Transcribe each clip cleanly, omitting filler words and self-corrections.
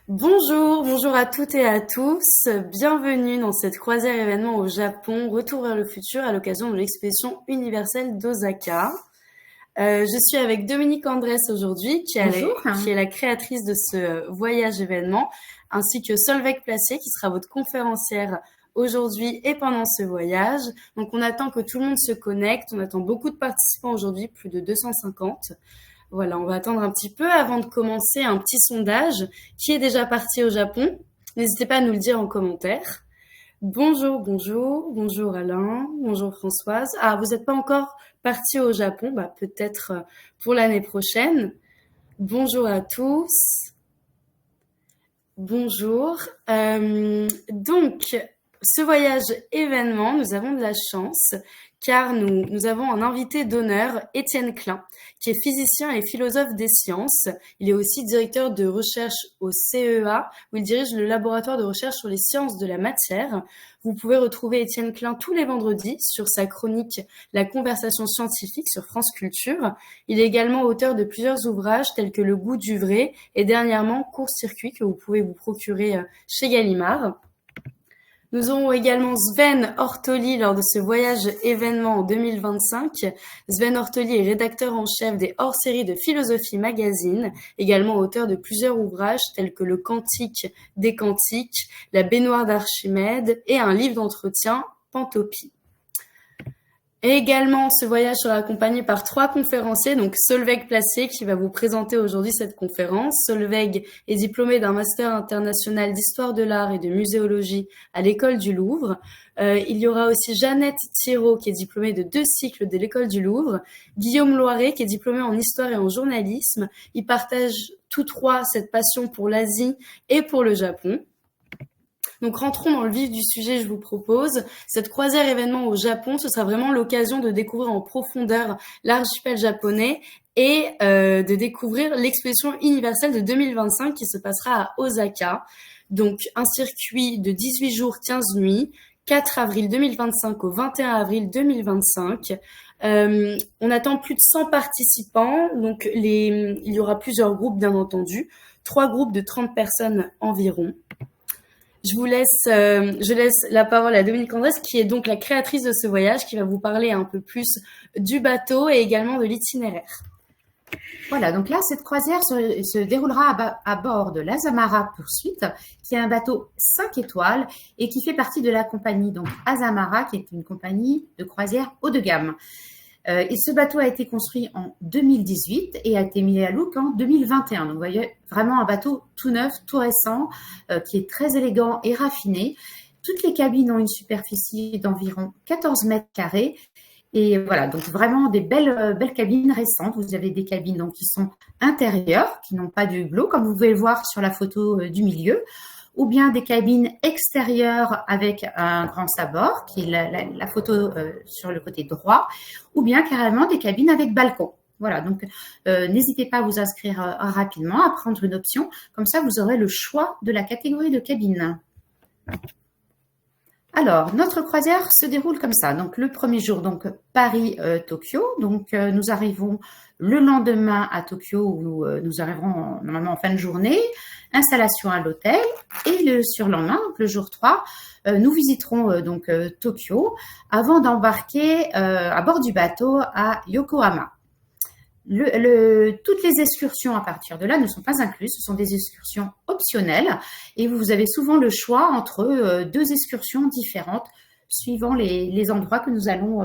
Bonjour à toutes et à tous. Bienvenue dans cette croisière événement au Japon, Retour vers le futur à l'occasion de l'exposition universelle d'Osaka. Je suis avec Dominique Andrès aujourd'hui, Bonjour. qui est la créatrice de ce voyage événement, ainsi que Solveig Placé, qui sera votre conférencière aujourd'hui et pendant ce voyage. Donc on attend que tout le monde se connecte, on attend beaucoup de participants aujourd'hui, plus de 250. Voilà, on va attendre un petit peu avant de commencer un petit sondage. Qui est déjà parti au Japon? N'hésitez pas à nous le dire en commentaire. Bonjour Alain, bonjour Françoise. Ah, vous n'êtes pas encore parti au Japon, peut-être pour l'année prochaine. Bonjour à tous. Bonjour. Donc, ce voyage événement, nous avons de la chance car nous avons un invité d'honneur, Étienne Klein, qui est physicien et philosophe des sciences. Il est aussi directeur de recherche au CEA, où il dirige le laboratoire de recherche sur les sciences de la matière. Vous pouvez retrouver Étienne Klein tous les vendredis sur sa chronique La conversation scientifique sur France Culture. Il est également auteur de plusieurs ouvrages tels que Le goût du vrai et dernièrement Court-circuit que vous pouvez vous procurer chez Gallimard. Nous aurons également Sven Ortoli lors de ce voyage événement en 2025. Sven Ortoli est rédacteur en chef des hors-séries de Philosophie Magazine, également auteur de plusieurs ouvrages tels que Le Cantique des Cantiques, La baignoire d'Archimède et un livre d'entretien, Pantopie. Et également, ce voyage sera accompagné par 3 conférenciers, donc Solveig Placé qui va vous présenter aujourd'hui cette conférence. Solveig est diplômée d'un master international d'histoire de l'art et de muséologie à l'école du Louvre. Il y aura aussi Jeannette Thiraud qui est diplômée de 2 cycles de l'école du Louvre. Guillaume Loiret qui est diplômé en histoire et en journalisme. Ils partagent tous 3 cette passion pour l'Asie et pour le Japon. Donc rentrons dans le vif du sujet, je vous propose. Cette croisière événement au Japon, ce sera vraiment l'occasion de découvrir en profondeur l'archipel japonais et de découvrir l'exposition universelle de 2025 qui se passera à Osaka. Donc un circuit de 18 jours, 15 nuits, 4 avril 2025 au 21 avril 2025. On attend plus de 100 participants, donc il y aura plusieurs groupes bien entendu, 3 groupes de 30 personnes environ. Je laisse la parole à Dominique Andrès, qui est donc la créatrice de ce voyage, qui va vous parler un peu plus du bateau et également de l'itinéraire. Voilà, donc là, cette croisière se déroulera à bord de l'Azamara Pursuit, qui est un bateau 5 étoiles et qui fait partie de la compagnie donc Azamara, qui est une compagnie de croisière haut de gamme. Et ce bateau a été construit en 2018 et a été mis à l'eau en 2021. Donc, vous voyez, vraiment un bateau tout neuf, tout récent, qui est très élégant et raffiné. Toutes les cabines ont une superficie d'environ 14 mètres carrés. Et voilà, donc vraiment des belles cabines récentes. Vous avez des cabines donc, qui sont intérieures, qui n'ont pas de hublot, comme vous pouvez le voir sur la photo du milieu, ou bien des cabines extérieures avec un grand sabord, qui est la photo sur le côté droit, ou bien carrément des cabines avec balcon. Voilà, donc n'hésitez pas à vous inscrire rapidement, à prendre une option. Comme ça, vous aurez le choix de la catégorie de cabine. Alors, notre croisière se déroule comme ça. Donc, le premier jour, donc Paris-Tokyo. Donc, nous arrivons le lendemain à Tokyo où nous arriverons normalement en fin de journée. Installation à l'hôtel. Et le surlendemain, donc le jour 3, nous visiterons donc Tokyo avant d'embarquer à bord du bateau à Yokohama. Toutes les excursions à partir de là ne sont pas incluses, ce sont des excursions optionnelles et vous avez souvent le choix entre 2 excursions différentes suivant les endroits que nous allons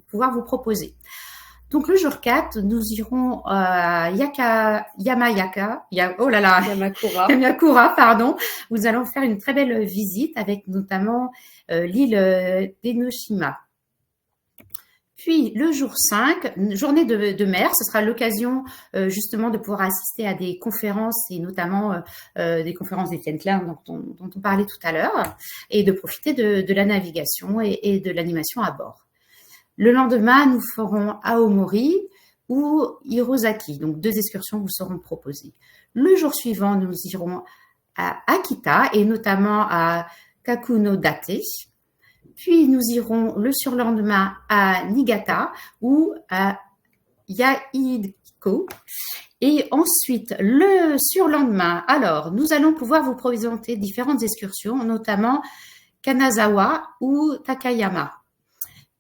pouvoir vous proposer. Donc le jour 4, nous irons à Yamakura, pardon. Nous allons faire une très belle visite avec notamment l'île d'Enoshima. Puis le jour 5, une journée de mer, ce sera l'occasion justement de pouvoir assister à des conférences et notamment des conférences d'Étienne Klein dont on parlait tout à l'heure et de profiter de la navigation et de l'animation à bord. Le lendemain, nous ferons Aomori ou Hirosaki, donc 2 excursions vous seront proposées. Le jour suivant, nous irons à Akita et notamment à Kakunodate. Puis nous irons le surlendemain à Niigata ou à Ko. Et ensuite, le surlendemain, alors, nous allons pouvoir vous présenter différentes excursions, notamment Kanazawa ou Takayama.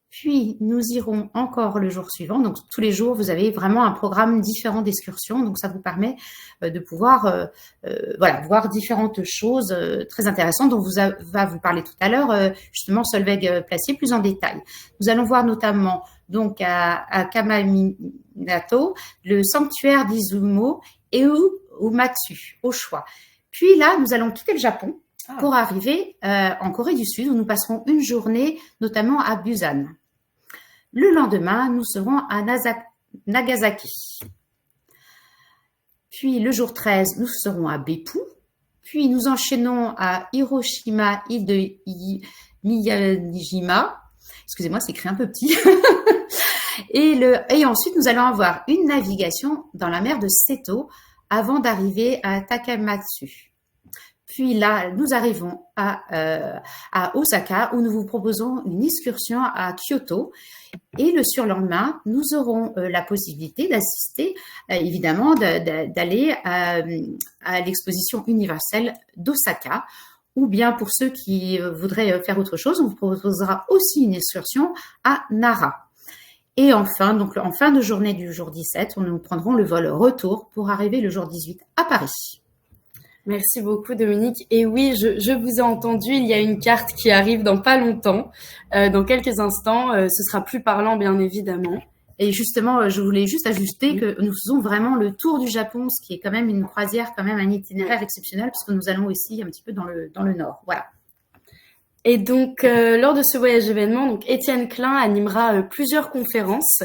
Puis, nous irons encore le jour suivant. Donc, tous les jours, vous avez vraiment un programme différent d'excursions. Donc, ça vous permet de pouvoir voir différentes choses très intéressantes dont va vous parler tout à l'heure, justement, Solveig Placier, plus en détail. Nous allons voir notamment donc à Kamaminato, le sanctuaire d'Izumo et Umatsu, au choix. Puis là, nous allons quitter le Japon pour arriver en Corée du Sud, où nous passerons une journée, notamment à Busan. Le lendemain, nous serons à Nagasaki. Puis le jour 13, nous serons à Beppu. Puis nous enchaînons à Hiroshima, île de Miyajima. Excusez-moi, c'est écrit un peu petit. Et ensuite, nous allons avoir une navigation dans la mer de Seto avant d'arriver à Takamatsu. Puis là, nous arrivons à Osaka où nous vous proposons une excursion à Kyoto. Et le surlendemain, nous aurons la possibilité d'assister, évidemment, d'aller à l'exposition universelle d'Osaka. Ou bien pour ceux qui voudraient faire autre chose, on vous proposera aussi une excursion à Nara. Et enfin, donc en fin de journée du jour 17, nous prendrons le vol retour pour arriver le jour 18 à Paris. Merci beaucoup Dominique. Et oui, je vous ai entendu, il y a une carte qui arrive dans pas longtemps, dans quelques instants. Ce sera plus parlant bien évidemment. Et justement, je voulais juste ajouter que nous faisons vraiment le tour du Japon, ce qui est quand même une croisière, quand même un itinéraire exceptionnel, puisque nous allons aussi un petit peu dans le nord. Voilà. Et donc, lors de ce voyage événement, donc Étienne Klein animera plusieurs conférences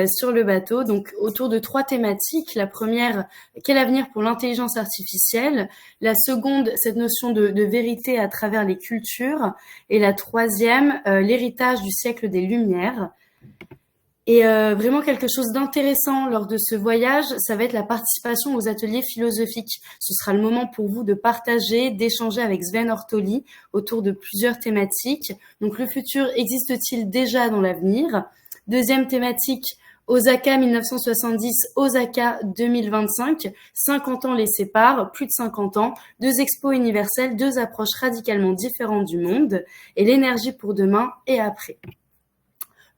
sur le bateau, donc autour de 3 thématiques. La première, quel avenir pour l'intelligence artificielle? La seconde, cette notion de vérité à travers les cultures. Et la troisième, l'héritage du siècle des Lumières. Et vraiment quelque chose d'intéressant lors de ce voyage, ça va être la participation aux ateliers philosophiques. Ce sera le moment pour vous de partager, d'échanger avec Sven Ortoli autour de plusieurs thématiques. Donc le futur existe-t-il déjà dans l'avenir? Deuxième thématique, Osaka 1970, Osaka 2025. 50 ans les séparent, plus de 50 ans, 2 expos universelles, 2 approches radicalement différentes du monde et l'énergie pour demain et après.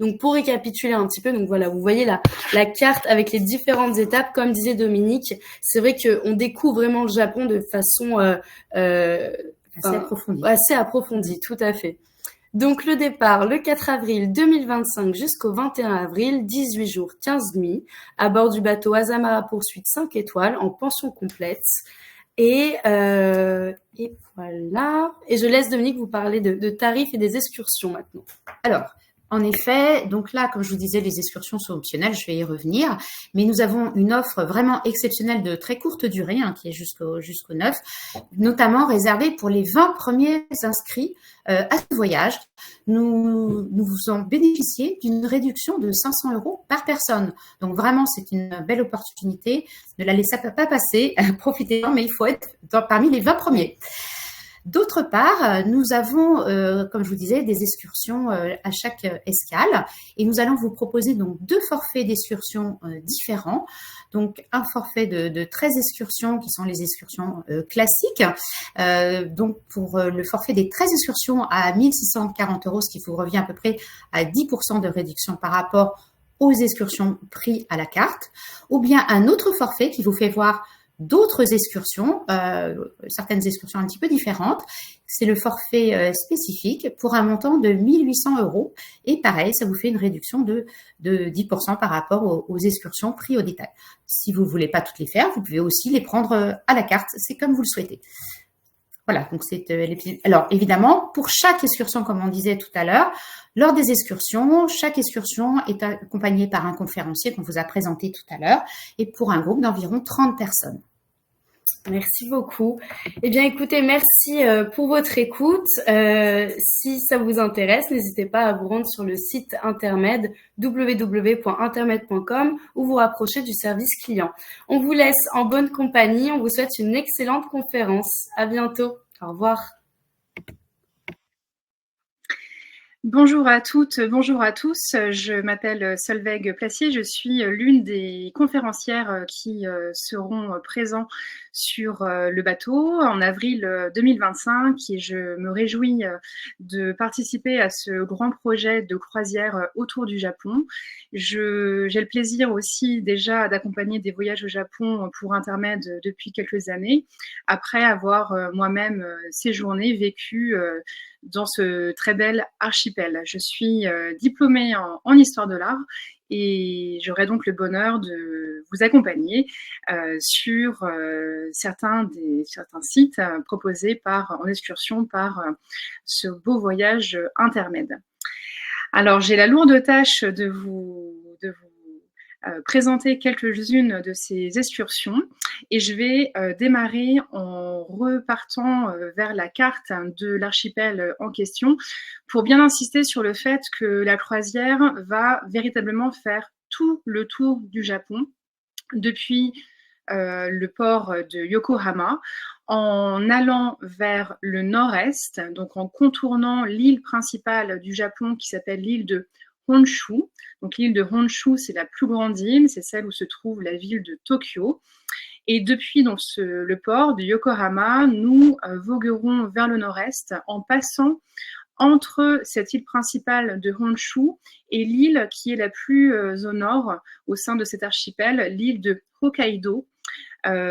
Donc, pour récapituler un petit peu, donc voilà, vous voyez la carte avec les différentes étapes. Comme disait Dominique, c'est vrai qu'on découvre vraiment le Japon de façon assez approfondie, tout à fait. Donc, le départ, le 4 avril 2025 jusqu'au 21 avril, 18 jours, 15 nuits, à bord du bateau Azamara Poursuite 5 étoiles en pension complète. Et voilà. Et je laisse Dominique vous parler de tarifs et des excursions maintenant. Alors, en effet, donc là, comme je vous disais, les excursions sont optionnelles, je vais y revenir, mais nous avons une offre vraiment exceptionnelle de très courte durée, qui est jusqu'au 9, notamment réservée pour les 20 premiers inscrits à ce voyage. Nous vous en bénéficiez d'une réduction de 500 € par personne. Donc vraiment, c'est une belle opportunité. Ne la laissez pas passer, profitez-en, mais il faut être parmi les 20 premiers. D'autre part, nous avons, comme je vous disais, des excursions à chaque escale et nous allons vous proposer donc 2 forfaits d'excursions différents. Donc, un forfait de 13 excursions qui sont les excursions classiques. Donc, pour le forfait des 13 excursions à 1 640 €, ce qui vous revient à peu près à 10% de réduction par rapport aux excursions prises à la carte. Ou bien un autre forfait qui vous fait voir d'autres excursions, certaines excursions un petit peu différentes. C'est le forfait spécifique pour un montant de 1 800 €. Et pareil, ça vous fait une réduction de 10% par rapport aux excursions prises au détail. Si vous ne voulez pas toutes les faire, vous pouvez aussi les prendre à la carte. C'est comme vous le souhaitez. Voilà, donc c'est alors évidemment, pour chaque excursion, comme on disait tout à l'heure, lors des excursions, chaque excursion est accompagnée par un conférencier qu'on vous a présenté tout à l'heure et pour un groupe d'environ 30 personnes. Merci beaucoup. Eh bien, écoutez, merci pour votre écoute. Si ça vous intéresse, n'hésitez pas à vous rendre sur le site intermed www.intermed.com ou vous rapprocher du service client. On vous laisse en bonne compagnie. On vous souhaite une excellente conférence. À bientôt. Au revoir. Bonjour à toutes, bonjour à tous. Je m'appelle Solveig Placier. Je suis l'une des conférencières qui seront présents sur le bateau en avril 2025 et je me réjouis de participer à ce grand projet de croisière autour du Japon. J'ai le plaisir aussi déjà d'accompagner des voyages au Japon pour intermède depuis quelques années, après avoir moi-même séjourné, vécu dans ce très bel archipel. Je suis diplômée en histoire de l'art et j'aurai donc le bonheur de vous accompagner sur certains sites proposés en excursion par ce beau voyage intermède. Alors, j'ai la lourde tâche de vous présenter quelques-unes de ces excursions et je vais démarrer en repartant vers la carte de l'archipel en question pour bien insister sur le fait que la croisière va véritablement faire tout le tour du Japon depuis le port de Yokohama en allant vers le nord-est, donc en contournant l'île principale du Japon qui s'appelle l'île de Honshu. Donc l'île de Honshu, c'est la plus grande île, c'est celle où se trouve la ville de Tokyo. Et depuis donc le port de Yokohama, nous voguerons vers le nord-est en passant entre cette île principale de Honshu et l'île qui est la plus au nord au sein de cet archipel, l'île de Hokkaido,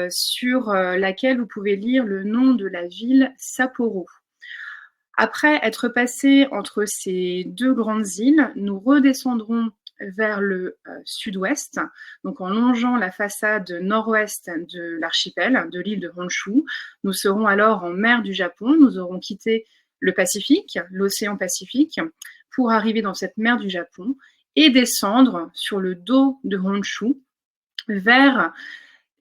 sur laquelle vous pouvez lire le nom de la ville Sapporo. Après être passé entre ces deux grandes îles, nous redescendrons vers le sud-ouest, donc en longeant la façade nord-ouest de l'archipel, de l'île de Honshu. Nous serons alors en mer du Japon, nous aurons quitté le Pacifique, l'océan Pacifique, pour arriver dans cette mer du Japon et descendre sur le dos de Honshu vers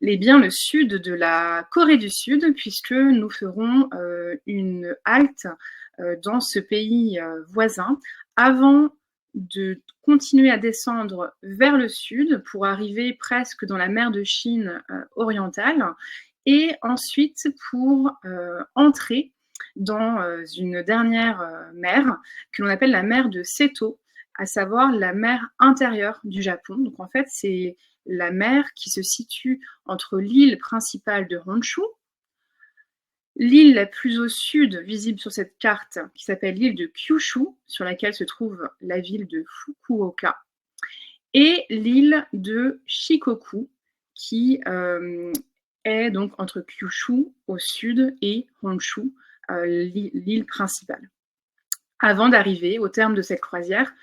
le sud de la Corée du Sud, puisque nous ferons une halte dans ce pays voisin avant de continuer à descendre vers le sud pour arriver presque dans la mer de Chine orientale et ensuite pour entrer dans une dernière mer que l'on appelle la mer de Seto, à savoir la mer intérieure du Japon. Donc en fait, c'est la mer qui se situe entre l'île principale de Honshu, l'île la plus au sud visible sur cette carte qui s'appelle l'île de Kyushu, sur laquelle se trouve la ville de Fukuoka, et l'île de Shikoku qui est donc entre Kyushu au sud et Honshu, l'île principale, avant d'arriver au terme de cette croisière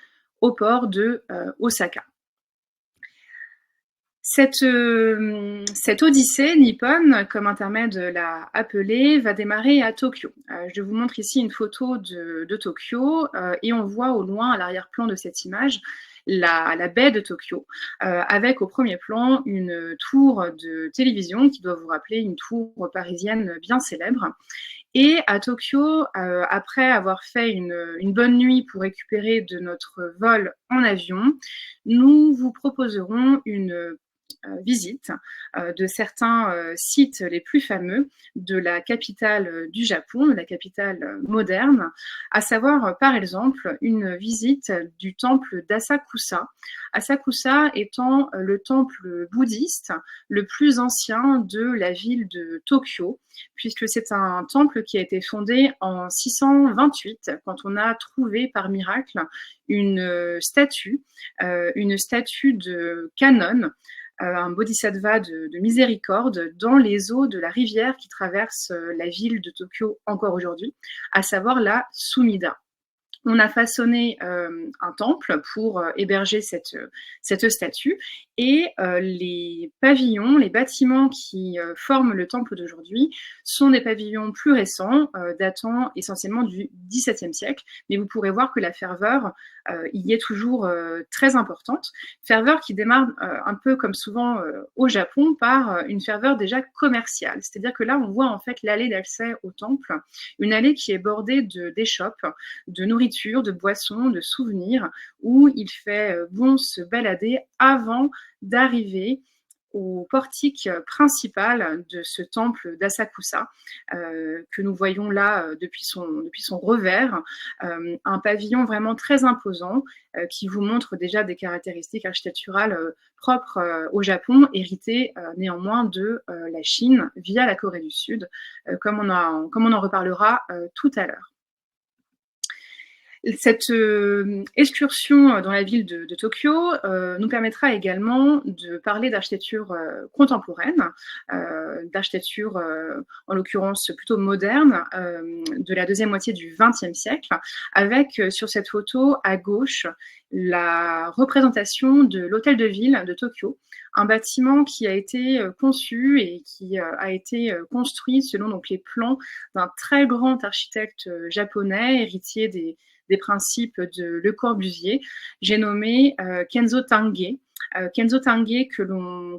au port de Osaka. Cette odyssée nippone, comme intermède l'a appelée, va démarrer à Tokyo. Je vous montre ici une photo de Tokyo et on voit au loin, à l'arrière-plan de cette image, la baie de Tokyo, avec au premier plan une tour de télévision qui doit vous rappeler une tour parisienne bien célèbre. Et à Tokyo, après avoir fait une bonne nuit pour récupérer de notre vol en avion, nous vous proposerons une visite de certains sites les plus fameux de la capitale du Japon, de la capitale moderne, à savoir par exemple une visite du temple d'Asakusa. Asakusa étant le temple bouddhiste le plus ancien de la ville de Tokyo, puisque c'est un temple qui a été fondé en 628, quand on a trouvé par miracle une statue de Kannon, un bodhisattva de miséricorde dans les eaux de la rivière qui traverse la ville de Tokyo encore aujourd'hui, à savoir la Sumida. On a façonné un temple pour héberger cette statue et les pavillons, les bâtiments qui forment le temple d'aujourd'hui sont des pavillons plus récents, datant essentiellement du XVIIe siècle, mais vous pourrez voir que la ferveur y est toujours très importante. Ferveur qui démarre un peu comme souvent au Japon par une ferveur déjà commerciale, c'est-à-dire que là on voit en fait l'allée d'accès au temple, une allée qui est bordée d'échoppes, de nourriture, de boissons, de souvenirs, où il fait bon se balader avant d'arriver au portique principal de ce temple d'Asakusa, que nous voyons là depuis son revers, un pavillon vraiment très imposant qui vous montre déjà des caractéristiques architecturales propres au Japon, héritées néanmoins de la Chine via la Corée du Sud, comme on en reparlera tout à l'heure. Cette excursion dans la ville de Tokyo nous permettra également de parler d'architecture contemporaine, d'architecture en l'occurrence plutôt moderne, de la deuxième moitié du XXe siècle, avec sur cette photo à gauche la représentation de l'hôtel de ville de Tokyo, un bâtiment qui a été conçu et qui a été construit selon donc les plans d'un très grand architecte japonais, héritier des principes de Le Corbusier. J'ai nommé Kenzo Tange. Kenzo Tange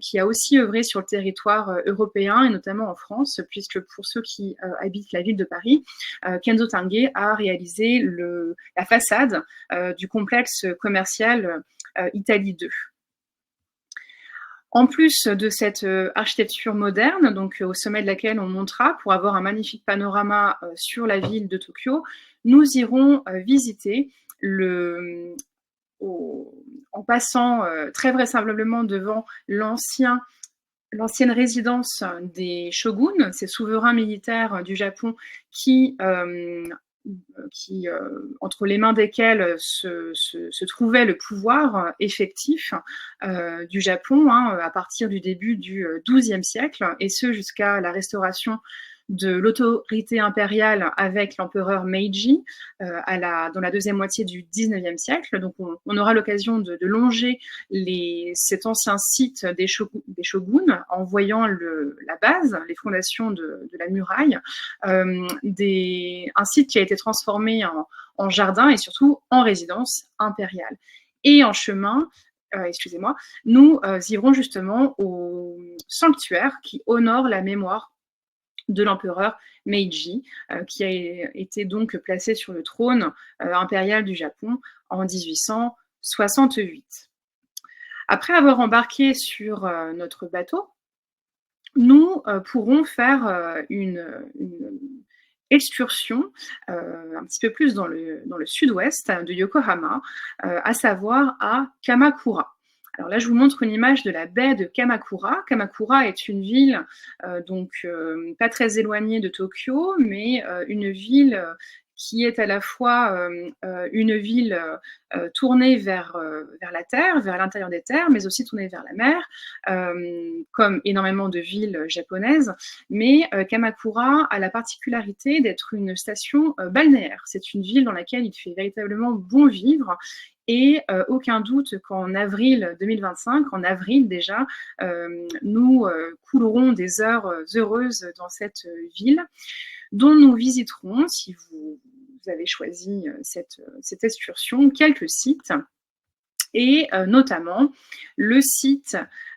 qui a aussi œuvré sur le territoire européen et notamment en France, puisque pour ceux qui habitent la ville de Paris, Kenzo Tange a réalisé la façade du complexe commercial Italie 2. En plus de cette architecture moderne, donc au sommet de laquelle on montera pour avoir un magnifique panorama sur la ville de Tokyo, nous irons visiter en passant très vraisemblablement devant l'ancienne résidence des shoguns, ces souverains militaires du Japon qui entre les mains desquels se trouvait le pouvoir effectif du Japon à partir du début du XIIe siècle, et ce jusqu'à la restauration de l'autorité impériale avec l'empereur Meiji dans la deuxième moitié du XIXe siècle. Donc on aura l'occasion de longer cet ancien site des shoguns en voyant la base, les fondations de la muraille, un site qui a été transformé en jardin et surtout en résidence impériale. Et en chemin, nous irons justement au sanctuaire qui honore la mémoire de l'empereur Meiji, qui a été donc placé sur le trône impérial du Japon en 1868. Après avoir embarqué sur notre bateau, nous pourrons faire une excursion un petit peu plus dans le sud-ouest de Yokohama, à savoir à Kamakura. Alors là, je vous montre une image de la baie de Kamakura. Kamakura est une ville pas très éloignée de Tokyo, mais une ville qui est à la fois une ville tournée vers la terre, vers l'intérieur des terres, mais aussi tournée vers la mer, comme énormément de villes japonaises. Mais Kamakura a la particularité d'être une station balnéaire. C'est une ville dans laquelle il fait véritablement bon vivre. Et aucun doute qu'en avril 2025, en avril déjà, nous coulerons des heures heureuses dans cette ville, dont nous visiterons, si vous avez choisi cette excursion, quelques sites, et notamment le site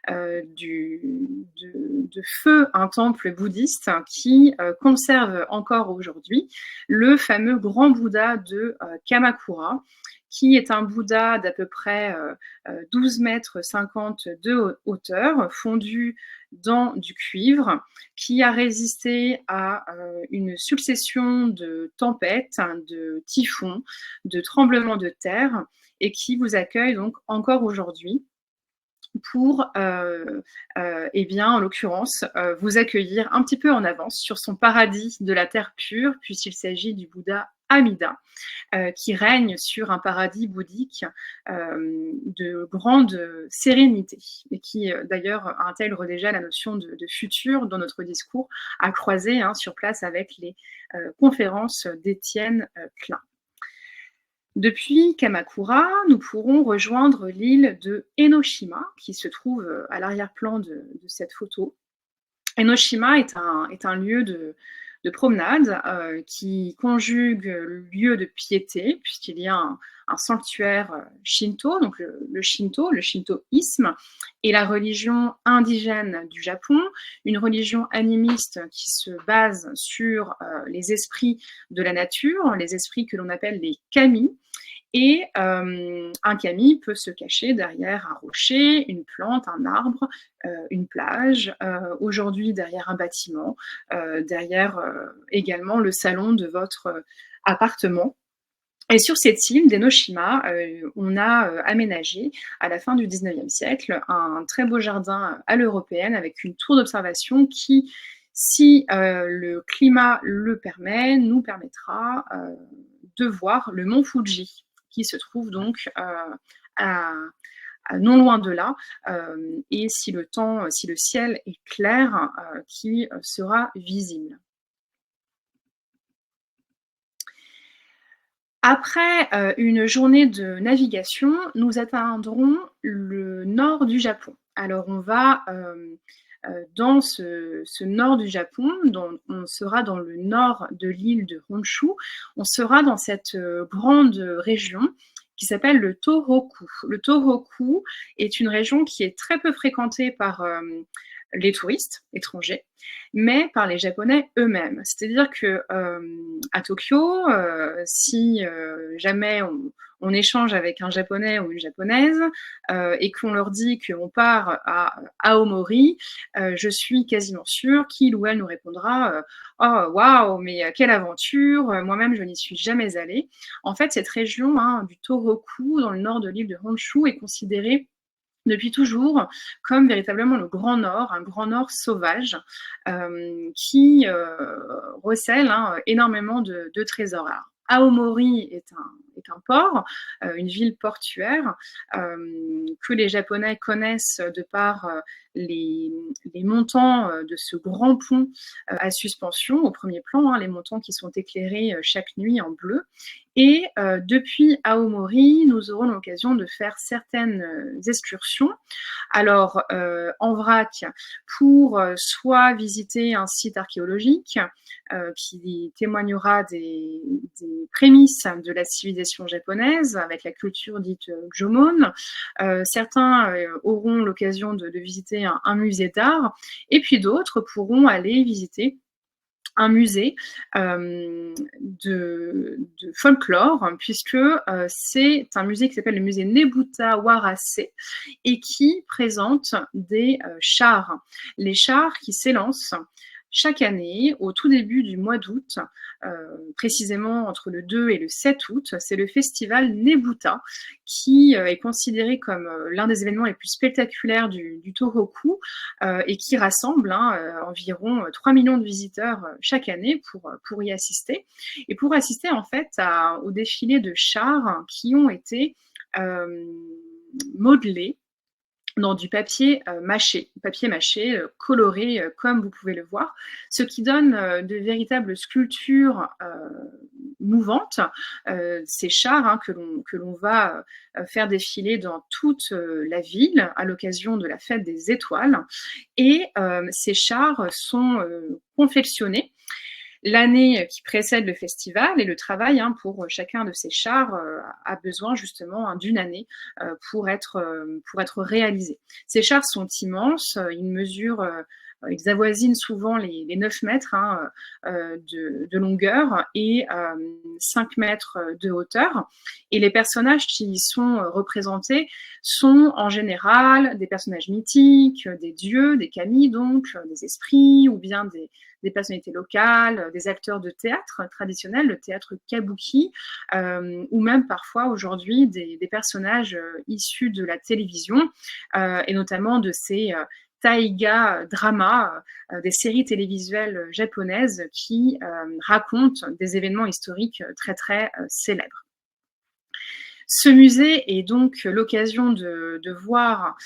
de feu, un temple bouddhiste qui conserve encore aujourd'hui le fameux grand Bouddha de Kamakura, qui est un Bouddha d'à peu près 12,50 mètres de hauteur, fondu dans du cuivre, qui a résisté à une succession de tempêtes, de typhons, de tremblements de terre, et qui vous accueille donc encore aujourd'hui pour, en l'occurrence, vous accueillir un petit peu en avance sur son paradis de la terre pure, puisqu'il s'agit du Bouddha Amida, qui règne sur un paradis bouddhique de grande sérénité, et qui d'ailleurs intègre déjà la notion de futur dans notre discours, à croiser sur place avec les conférences d'Étienne Klein. Depuis Kamakura, nous pourrons rejoindre l'île de Enoshima, qui se trouve à l'arrière-plan de cette photo. Enoshima est un lieu de promenade qui conjugue le lieu de piété, puisqu'il y a un sanctuaire shinto, donc le shintoïsme, et la religion indigène du Japon, une religion animiste qui se base sur les esprits de la nature, les esprits que l'on appelle les kami, Et un kami peut se cacher derrière un rocher, une plante, un arbre, une plage, aujourd'hui derrière un bâtiment, derrière également le salon de votre appartement. Et sur cette île d'Enoshima, on a aménagé, à la fin du 19e siècle, un très beau jardin à l'européenne avec une tour d'observation qui, si le climat le permet, nous permettra de voir le mont Fuji, qui se trouve donc non loin de là, et si le ciel est clair, qui sera visible. Après une journée de navigation, nous atteindrons le nord du Japon. Alors on va dans ce nord du Japon, on sera dans le nord de l'île de Honshu, on sera dans cette grande région qui s'appelle le Tohoku. Le Tohoku est une région qui est très peu fréquentée par les touristes étrangers, mais par les Japonais eux-mêmes. C'est-à-dire que à Tokyo, si jamais on échange avec un Japonais ou une Japonaise et qu'on leur dit qu'on part à Aomori, je suis quasiment sûre qu'il ou elle nous répondra oh waouh, mais quelle aventure, moi-même je n'y suis jamais allée. En fait, cette région du Tohoku, dans le nord de l'île de Honshu, est considérée depuis toujours comme véritablement le Grand Nord, un Grand Nord sauvage qui recèle énormément de trésors. Alors, Aomori est un port, une ville portuaire que les Japonais connaissent de par les montants de ce grand pont à suspension au premier plan, les montants qui sont éclairés chaque nuit en bleu. Et depuis Aomori, nous aurons l'occasion de faire certaines excursions. Alors, en vrac, pour soit visiter un site archéologique qui témoignera des prémices de la civilisation japonaise avec la culture dite Jomon. Certains auront l'occasion de visiter un musée d'art, et puis d'autres pourront aller visiter un musée de folklore, puisque c'est un musée qui s'appelle le musée Nebuta Warase et qui présente des chars. Les chars qui s'élancent chaque année, au tout début du mois d'août, précisément entre le 2 et le 7 août, c'est le festival Nebuta, qui est considéré comme l'un des événements les plus spectaculaires du Tohoku et qui rassemble environ 3 millions de visiteurs chaque année pour y assister. Et pour assister en fait au défilé de chars qui ont été modelés dans du papier mâché coloré comme vous pouvez le voir, ce qui donne de véritables sculptures mouvantes, ces chars que l'on va faire défiler dans toute la ville à l'occasion de la fête des étoiles. Et ces chars sont confectionnés l'année qui précède le festival, et le travail pour chacun de ces chars a besoin justement d'une année pour être réalisé. Ces chars sont immenses, ils avoisinent souvent les 9 mètres de longueur et 5 mètres de hauteur. Et les personnages qui y sont représentés sont en général des personnages mythiques, des dieux, des kami donc, des esprits, ou bien des personnalités locales, des acteurs de théâtre traditionnel, le théâtre kabuki, ou même parfois aujourd'hui des personnages issus de la télévision, et notamment de ces taïga dramas, des séries télévisuelles japonaises qui racontent des événements historiques très très célèbres. Ce musée est donc l'occasion de voir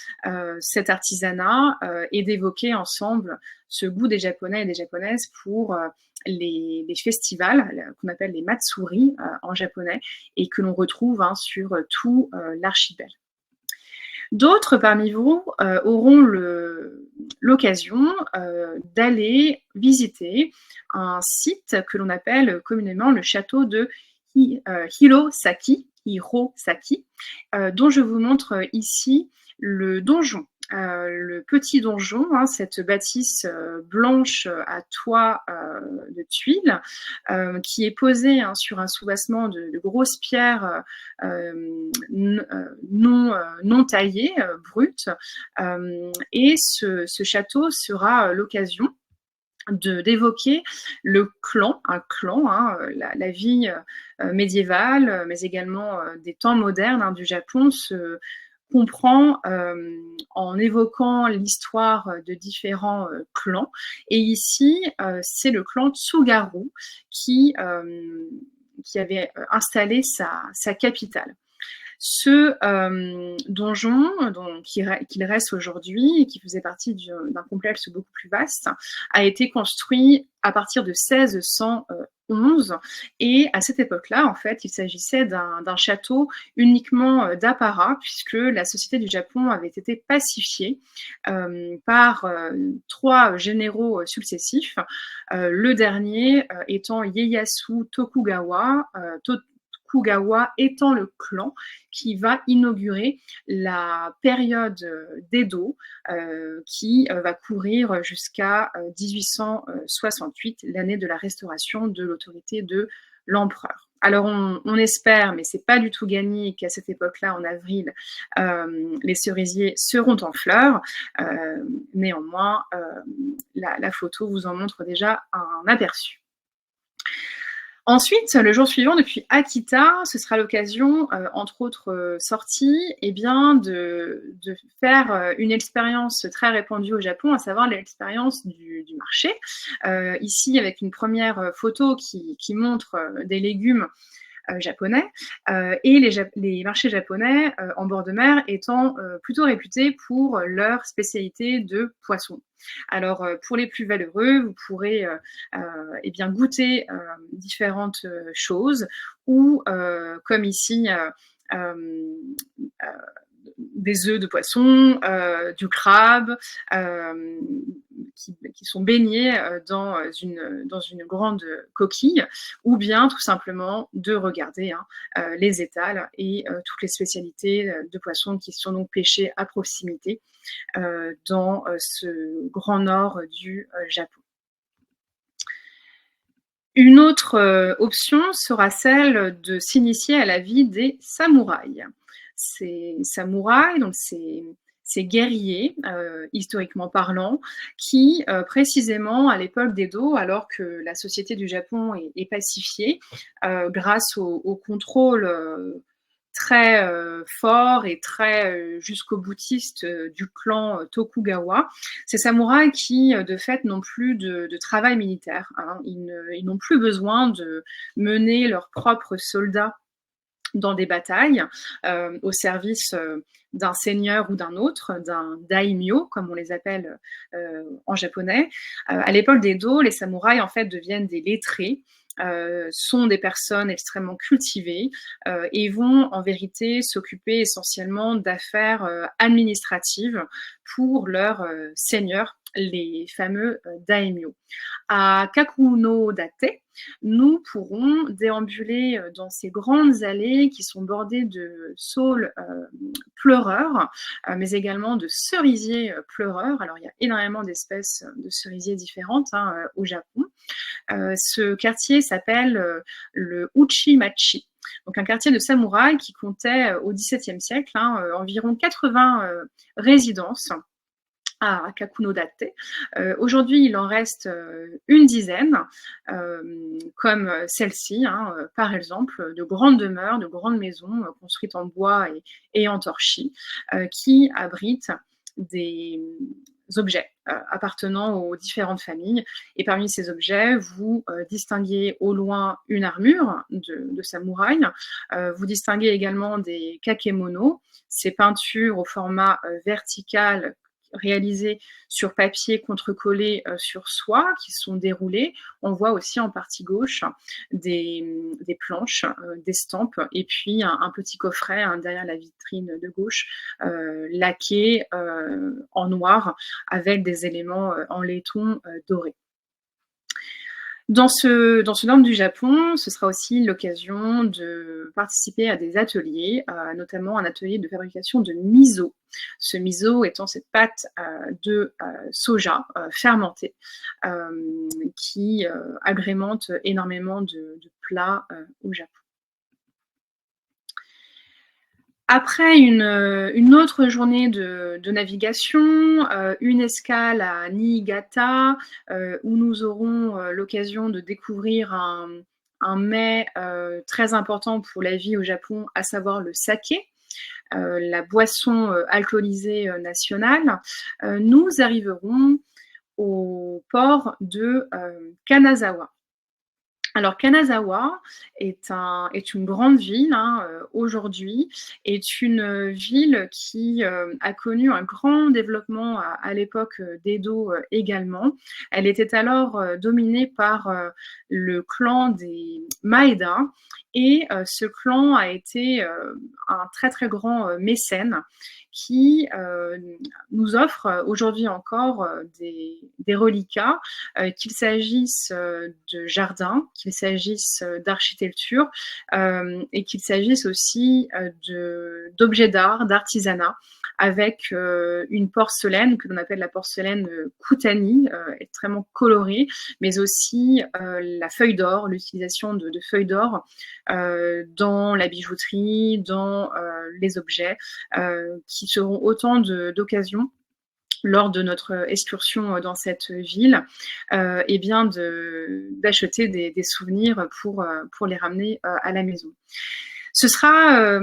cet artisanat et d'évoquer ensemble ce goût des Japonais et des Japonaises pour les festivals qu'on appelle les matsuri en japonais et que l'on retrouve sur tout l'archipel. D'autres parmi vous auront l'occasion d'aller visiter un site que l'on appelle communément le château de Hirosaki, dont je vous montre ici le donjon. le petit donjon, hein, cette bâtisse blanche à toit de tuiles, qui est posée sur un soubassement de grosses pierres non taillées, brutes. Et ce château sera l'occasion d'évoquer le clan, un clan, hein, la vie médiévale, mais également des temps modernes, hein, du Japon se comprend en évoquant l'histoire de différents clans. Et ici, c'est le clan Tsugaru qui avait installé sa capitale. Ce donjon, qu'il reste aujourd'hui et qui faisait partie d'un complexe beaucoup plus vaste, a été construit à partir de 1611. Et à cette époque-là, en fait, il s'agissait d'un château uniquement d'apparat, puisque la société du Japon avait été pacifiée par 3 généraux successifs, le dernier étant Ieyasu Tokugawa, Tokugawa étant le clan qui va inaugurer la période d'Edo qui va courir jusqu'à 1868, l'année de la restauration de l'autorité de l'empereur. Alors on espère, mais c'est pas du tout gagné, qu'à cette époque-là, en avril, les cerisiers seront en fleurs. Néanmoins, la photo vous en montre déjà un aperçu. Ensuite, le jour suivant, depuis Akita, ce sera l'occasion, entre autres sorties, de faire une expérience très répandue au Japon, à savoir l'expérience du marché. Ici, avec une première photo qui montre des légumes japonais, et les marchés japonais en bord de mer étant plutôt réputés pour leur spécialité de poisson. Alors, pour les plus valeureux, vous pourrez goûter différentes choses, ou comme ici, des œufs de poisson, du crabe, qui sont baignés dans une grande coquille, ou bien tout simplement de regarder les étals et toutes les spécialités de poissons qui sont donc pêchés à proximité dans ce grand nord du Japon. Une autre option sera celle de s'initier à la vie des samouraïs. Ces samouraïs, donc ces guerriers, historiquement parlant, qui, précisément à l'époque d'Edo, alors que la société du Japon est pacifiée, grâce au contrôle très fort et très jusqu'au boutiste du clan Tokugawa, ces samouraïs qui, de fait, n'ont plus de travail militaire. Hein. Ils n'ont plus besoin de mener leurs propres soldats dans des batailles au service d'un seigneur ou d'un autre, d'un daimyo, comme on les appelle en japonais. À l'époque d'Edo, les samouraïs, en fait, deviennent des lettrés, sont des personnes extrêmement cultivées et vont en vérité s'occuper essentiellement d'affaires administratives pour leurs seigneurs, les fameux daimyo. À Kakunodate, nous pourrons déambuler dans ces grandes allées qui sont bordées de saules pleureurs, mais également de cerisiers pleureurs. Alors, il y a énormément d'espèces de cerisiers différentes au Japon. Ce quartier s'appelle le Uchimachi, donc un quartier de samouraïs qui comptait au XVIIe siècle environ 80 résidences à Kakunodate. Aujourd'hui, il en reste une dizaine, comme celle-ci, par exemple, de grandes demeures, de grandes maisons construites en bois et en torchis, qui abritent des objets appartenant aux différentes familles. Et parmi ces objets, vous distinguez au loin une armure de samouraï. Vous distinguez également des kakemono, ces peintures au format vertical réalisées sur papier contrecollé sur soie, qui sont déroulées. On voit aussi en partie gauche des planches, d'estampes, et puis un petit coffret derrière la vitrine de gauche, laqué en noir, avec des éléments en laiton doré. Dans ce nord du Japon, ce sera aussi l'occasion de participer à des ateliers, notamment un atelier de fabrication de miso. Ce miso étant cette pâte de soja fermentée qui agrémente énormément de plats au Japon. Après une autre journée de navigation, une escale à Niigata, où nous aurons l'occasion de découvrir un mets très important pour la vie au Japon, à savoir le saké, la boisson alcoolisée nationale. Nous arriverons au port de Kanazawa. Alors Kanazawa est une grande ville aujourd'hui, est une ville qui a connu un grand développement à l'époque d'Edo également. Elle était alors dominée par le clan des Maeda, et ce clan a été un très très grand mécène qui nous offre aujourd'hui encore des reliquats, qu'il s'agisse de jardins, qu'il s'agisse d'architecture et qu'il s'agisse aussi d'objets d'art, d'artisanat, avec une porcelaine que l'on appelle la porcelaine Kutani, extrêmement colorée, mais aussi la feuille d'or, l'utilisation de feuilles d'or dans la bijouterie, dans les objets, qui seront autant d'occasions lors de notre excursion dans cette ville, et bien d'acheter des souvenirs pour les ramener à la maison. Ce sera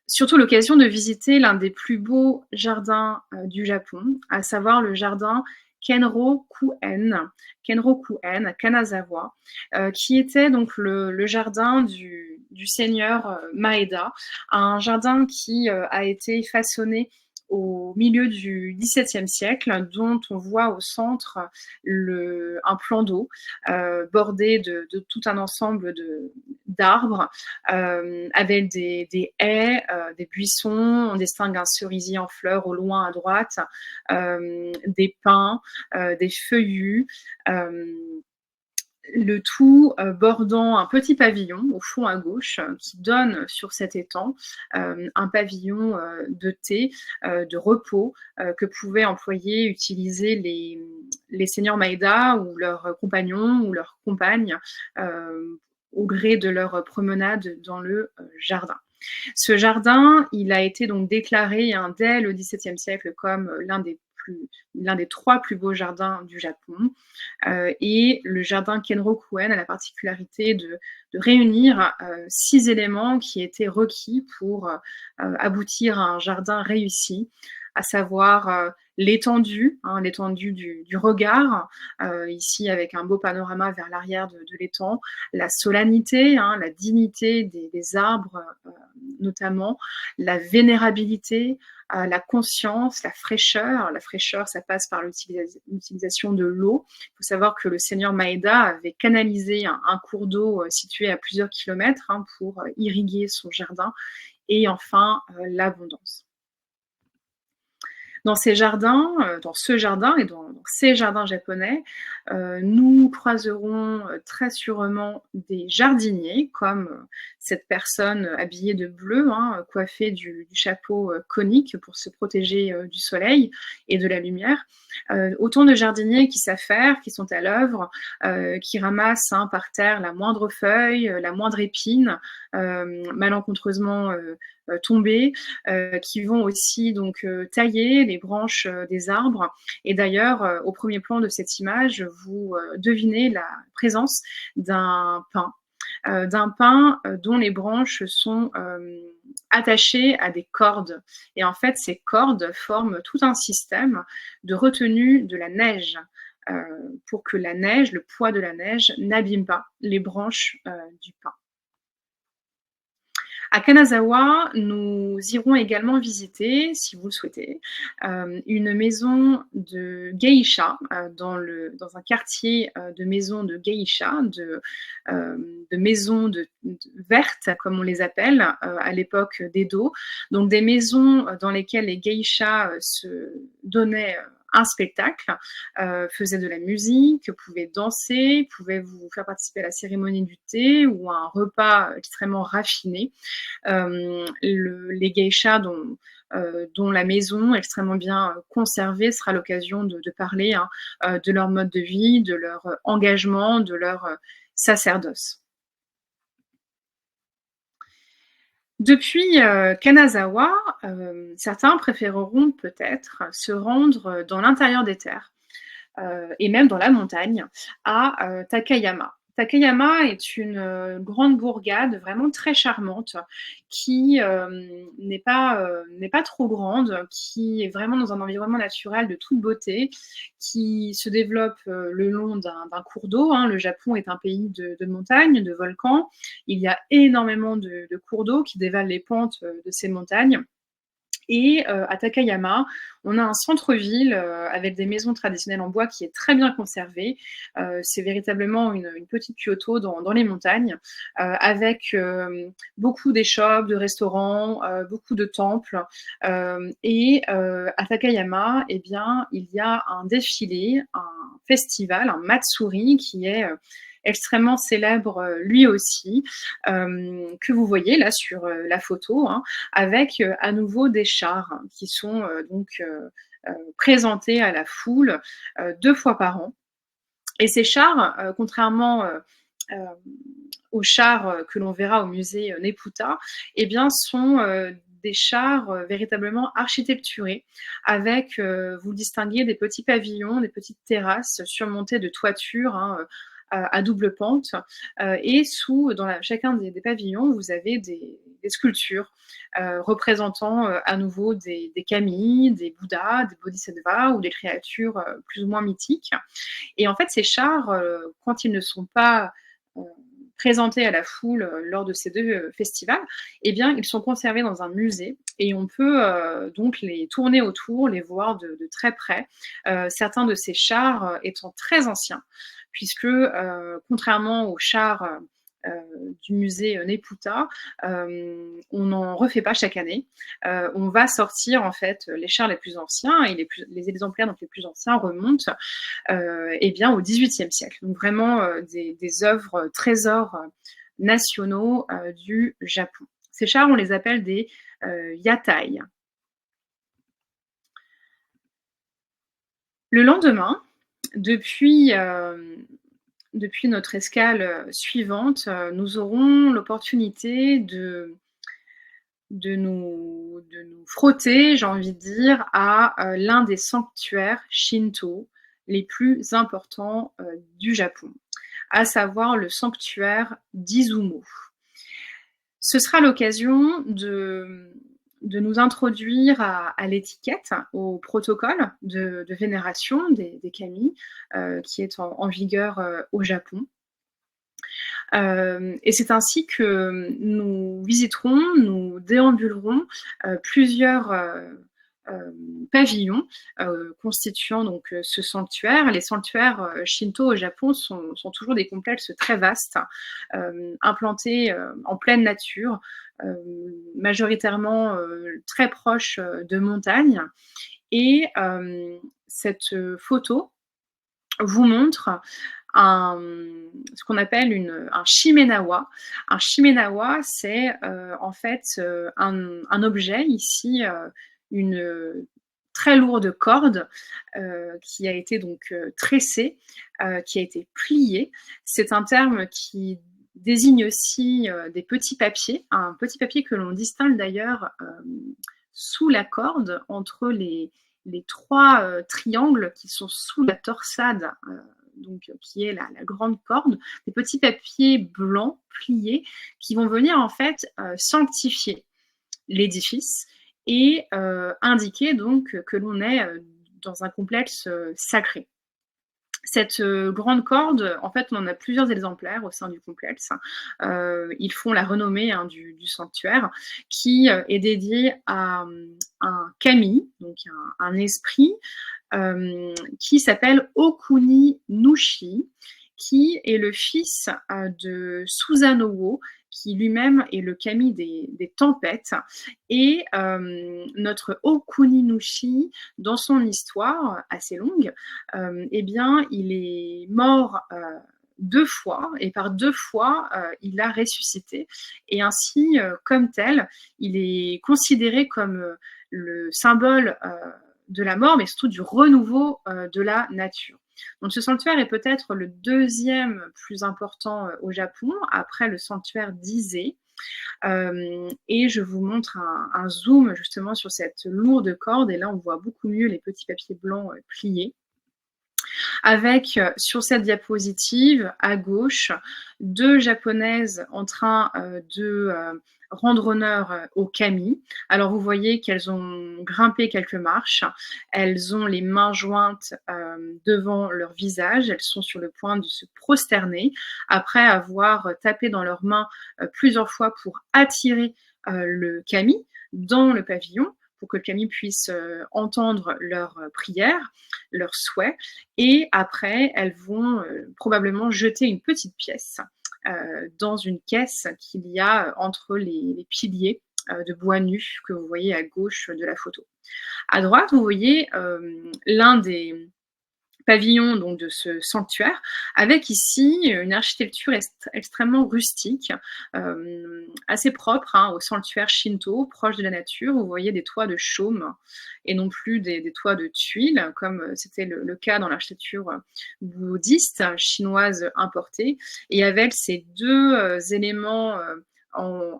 surtout l'occasion de visiter l'un des plus beaux jardins du Japon, à savoir le jardin Kenrokuen à Kanazawa, qui était donc le jardin du seigneur Maeda, un jardin qui a été façonné au milieu du XVIIe siècle, dont on voit au centre un plan d'eau bordé de tout un ensemble d'arbres, avec des haies, des buissons. On distingue un cerisier en fleurs au loin à droite, des pins, des feuillus, le tout bordant un petit pavillon au fond à gauche qui donne sur cet étang, un pavillon de thé, de repos, que pouvaient utiliser les seigneurs Maeda ou leurs compagnons ou leurs compagnes au gré de leur promenade dans le jardin. Ce jardin, il a été donc déclaré dès le XVIIe siècle comme l'un des 3 plus beaux jardins du Japon. Et le jardin Kenrokuen a la particularité de réunir 6 éléments qui étaient requis pour aboutir à un jardin réussi, à savoir l'étendue du regard, ici avec un beau panorama vers l'arrière de l'étang, la solennité, la dignité des arbres notamment, la vénérabilité, la conscience, la fraîcheur. La fraîcheur, ça passe par l'utilisation de l'eau. Il faut savoir que le seigneur Maeda avait canalisé un cours d'eau situé à plusieurs kilomètres pour irriguer son jardin. Et enfin, l'abondance. Dans ce jardin et dans ces jardins japonais, nous croiserons très sûrement des jardiniers, comme cette personne habillée de bleu, coiffée du chapeau conique pour se protéger du soleil et de la lumière. Autant de jardiniers qui savent faire, qui sont à l'œuvre, qui ramassent par terre la moindre feuille, la moindre épine, malencontreusement tombées, qui vont aussi donc tailler les branches des arbres. Et d'ailleurs, au premier plan de cette image, vous devinez la présence d'un pin dont les branches sont attachées à des cordes. Et en fait, ces cordes forment tout un système de retenue de la neige, pour que la neige, le poids de la neige, n'abîme pas les branches du pin. À Kanazawa, nous irons également visiter, si vous le souhaitez, une maison de geisha, dans un quartier de maisons de geisha, de maisons vertes, comme on les appelle, à l'époque d'Edo. Donc des maisons dans lesquelles les geishas se donnaient un spectacle, faisait de la musique, pouvait danser, pouvait vous faire participer à la cérémonie du thé ou à un repas extrêmement raffiné. Les geishas dont la maison extrêmement bien conservée sera l'occasion de parler de leur mode de vie, de leur engagement, de leur sacerdoce. Depuis Kanazawa, certains préféreront peut-être se rendre dans l'intérieur des terres et même dans la montagne à Takayama. Takayama est une grande bourgade vraiment très charmante qui n'est pas trop grande, qui est vraiment dans un environnement naturel de toute beauté, qui se développe le long d'un cours d'eau. Le Japon est un pays de montagnes, de volcans. Il y a énormément de cours d'eau qui dévalent les pentes de ces montagnes. Et à Takayama, on a un centre-ville avec des maisons traditionnelles en bois qui est très bien conservé. C'est véritablement une petite Kyoto dans les montagnes, avec beaucoup d'échoppes, de restaurants, beaucoup de temples. Et à Takayama, eh bien, il y a un défilé, un festival, un Matsuri, qui est extrêmement célèbre lui aussi, que vous voyez là sur la photo, avec à nouveau des chars qui sont donc présentés à la foule 2 fois par an. Et ces chars, contrairement aux chars que l'on verra au musée Nepouta, eh bien, sont des chars véritablement architecturés, avec, vous distinguez, des petits pavillons, des petites terrasses surmontées de toitures à double pente, et dans chacun des pavillons, vous avez des sculptures représentant à nouveau des kami, des bouddhas, des bodhisattvas ou des créatures plus ou moins mythiques. Et en fait, ces chars, quand ils ne sont pas présentés à la foule lors de ces 2 festivals, eh bien, ils sont conservés dans un musée et on peut donc les tourner autour, les voir de très près. Certains de ces chars étant très anciens, puisque contrairement aux chars du musée Nepouta, on n'en refait pas chaque année. On va sortir en fait les chars les plus anciens et les exemplaires donc les plus anciens remontent eh bien, au XVIIIe siècle. Donc vraiment des œuvres trésors nationaux du Japon. Ces chars, on les appelle des yatai. Le lendemain, depuis notre escale suivante, nous aurons l'opportunité de nous frotter, j'ai envie de dire, à l'un des sanctuaires Shinto les plus importants du Japon, à savoir le sanctuaire d'Izumo. Ce sera l'occasion de nous introduire à l'étiquette, au protocole de vénération des kami qui est en vigueur au Japon. Et c'est ainsi que nous visiterons, nous déambulerons plusieurs pavillons constituant donc ce sanctuaire. Les sanctuaires Shinto au Japon sont toujours des complexes très vastes, implantés en pleine nature, majoritairement très proches de montagnes. Et cette photo vous montre ce qu'on appelle un shimenawa. Un shimenawa, c'est en fait un objet, ici une très lourde corde qui a été donc tressée, qui a été pliée. C'est un terme qui désigne aussi des petits papiers, un petit papier que l'on distingue d'ailleurs sous la corde entre les 3 triangles qui sont sous la torsade, donc qui est la grande corde, des petits papiers blancs pliés qui vont venir en fait sanctifier l'édifice et indiquer donc que l'on est dans un complexe sacré. Cette grande corde, en fait, on en a plusieurs exemplaires au sein du complexe. Ils font la renommée du sanctuaire, qui est dédié à un kami, donc un esprit, qui s'appelle Okuni Nushi, qui est le fils de Susanoo, qui lui-même est le kami des tempêtes. Et notre Okuninushi, dans son histoire assez longue, eh bien, il est mort 2 fois, et par 2 fois, il a ressuscité. Et ainsi, comme tel, il est considéré comme le symbole de la mort, mais surtout du renouveau de la nature. Donc ce sanctuaire est peut-être le 2e plus important au Japon, après le sanctuaire d'Ise. Et je vous montre un zoom justement sur cette lourde corde, et là on voit beaucoup mieux les petits papiers blancs pliés. Avec sur cette diapositive à gauche 2 japonaises en train de rendre honneur au kami. Alors vous voyez qu'elles ont grimpé quelques marches, elles ont les mains jointes devant leur visage, elles sont sur le point de se prosterner après avoir tapé dans leurs mains plusieurs fois pour attirer le kami dans le pavillon, pour que le kami puisse entendre leurs prières, leurs souhaits, et après elles vont probablement jeter une petite pièce dans une caisse qu'il y a entre les piliers de bois nu que vous voyez à gauche de la photo. À droite, vous voyez l'un des pavillon donc de ce sanctuaire, avec ici une architecture extrêmement rustique, assez propre au sanctuaire shinto, proche de la nature. Vous voyez des toits de chaume et non plus des toits de tuiles, comme c'était le cas dans l'architecture bouddhiste chinoise importée, et avec ces 2 éléments en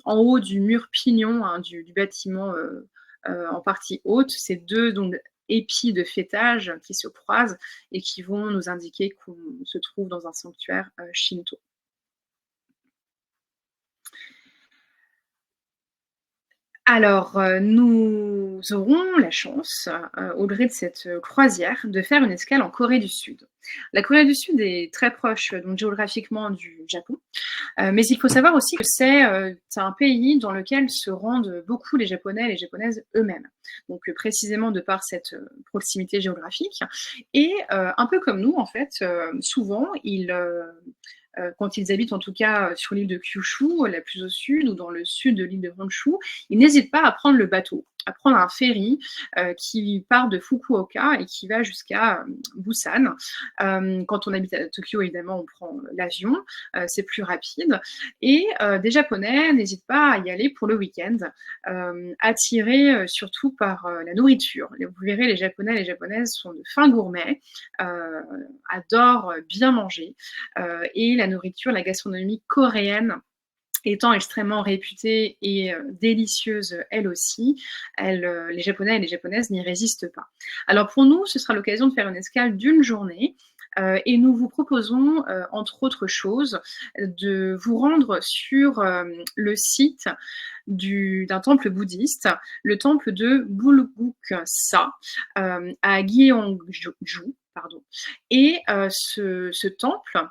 haut du mur pignon du bâtiment en partie haute, ces 2 donc épis de fêtage qui se croisent et qui vont nous indiquer qu'on se trouve dans un sanctuaire shinto. Alors, nous aurons la chance, au gré de cette croisière, de faire une escale en Corée du Sud. La Corée du Sud est très proche, donc géographiquement, du Japon, mais il faut savoir aussi que c'est un pays dans lequel se rendent beaucoup les Japonais et les Japonaises eux-mêmes. Donc précisément de par cette proximité géographique. Et un peu comme nous, en fait, souvent, quand ils habitent en tout cas sur l'île de Kyushu, la plus au sud, ou dans le sud de l'île de Honshu, ils n'hésitent pas à prendre le bateau, à prendre un ferry qui part de Fukuoka et qui va jusqu'à Busan. Quand on habite à Tokyo, évidemment, on prend l'avion, c'est plus rapide. Et des Japonais n'hésitent pas à y aller pour le week-end, attirés surtout par la nourriture. Vous verrez, les Japonais et les Japonaises sont de fins gourmets, adorent bien manger, et la nourriture, la gastronomie coréenne étant extrêmement réputée et délicieuse elle aussi, les Japonais et les Japonaises n'y résistent pas. Alors pour nous, ce sera l'occasion de faire une escale d'1 journée, et nous vous proposons, entre autres choses, de vous rendre sur le site d'un temple bouddhiste, le temple de Bulguksa, à Gyeongju, pardon. Et ce temple,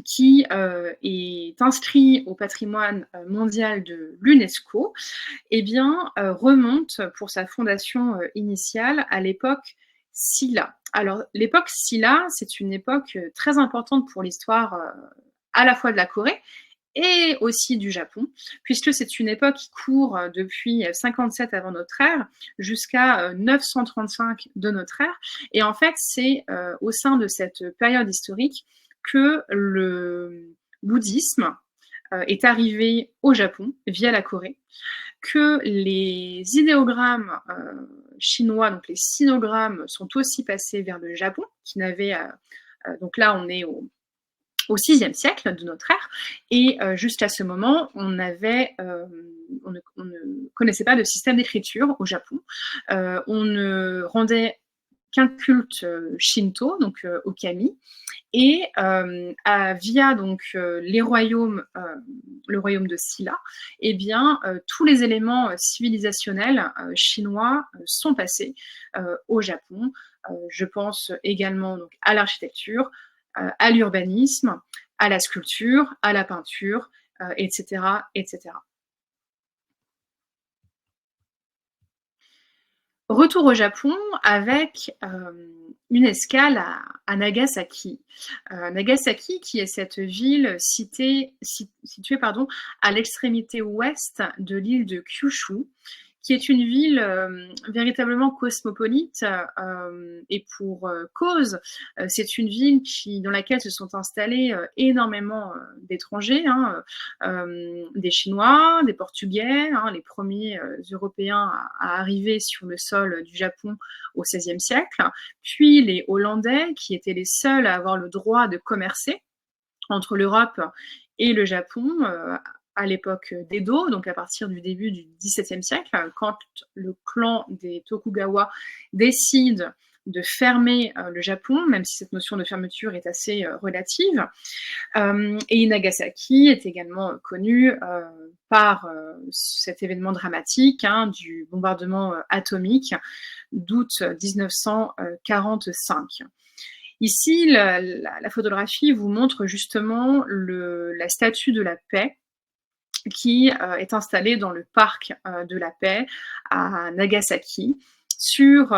qui est inscrit au patrimoine mondial de l'UNESCO, eh bien, remonte pour sa fondation initiale à l'époque Silla. Alors, l'époque Silla, c'est une époque très importante pour l'histoire à la fois de la Corée et aussi du Japon, puisque c'est une époque qui court depuis 57 avant notre ère jusqu'à 935 de notre ère. Et en fait, c'est au sein de cette période historique que le bouddhisme est arrivé au Japon via la Corée, que les idéogrammes chinois, donc les sinogrammes, sont aussi passés vers le Japon, qui n'avait donc là on est au VIe siècle de notre ère, et jusqu'à ce moment, on ne connaissait pas de système d'écriture au Japon. On ne rendait qu'un culte shinto, donc au kami, et via donc les royaumes, le royaume de Silla, eh bien tous les éléments civilisationnels chinois sont passés au Japon. Je pense également donc à l'architecture, à l'urbanisme, à la sculpture, à la peinture, etc., etc. Retour au Japon avec une escale à Nagasaki. Nagasaki, qui est cette ville située à l'extrémité ouest de l'île de Kyushu, qui est une ville véritablement cosmopolite et pour cause. C'est une ville dans laquelle se sont installés énormément d'étrangers, des Chinois, des Portugais, les premiers Européens à arriver sur le sol du Japon au XVIe siècle, puis les Hollandais, qui étaient les seuls à avoir le droit de commercer entre l'Europe et le Japon à l'époque d'Edo, donc à partir du début du XVIIe siècle, quand le clan des Tokugawa décide de fermer le Japon, même si cette notion de fermeture est assez relative. Et Nagasaki est également connu par cet événement dramatique du bombardement atomique d'août 1945. Ici, la photographie vous montre justement la statue de la paix qui est installée dans le parc de la paix à Nagasaki, sur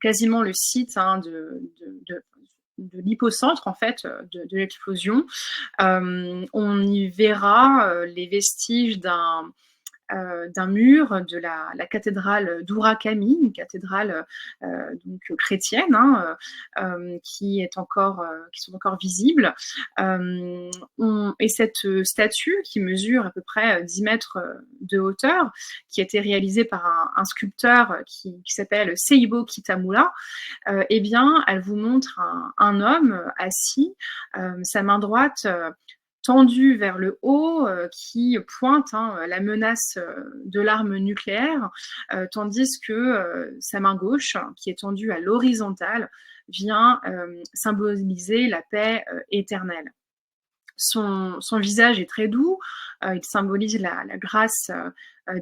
quasiment le site de l'hypocentre en fait de l'explosion. On y verra les vestiges d'un mur de la cathédrale d'Urakami, une cathédrale donc chrétienne, qui sont encore visibles. Et cette statue, qui mesure à peu près 10 mètres de hauteur, qui a été réalisée par un sculpteur qui s'appelle Seibo Kitamura, eh bien, elle vous montre un homme assis, sa main droite tendue vers le haut, qui pointe la menace de l'arme nucléaire, tandis que sa main gauche, qui est tendue à l'horizontale, vient symboliser la paix éternelle. Son visage est très doux, il symbolise la grâce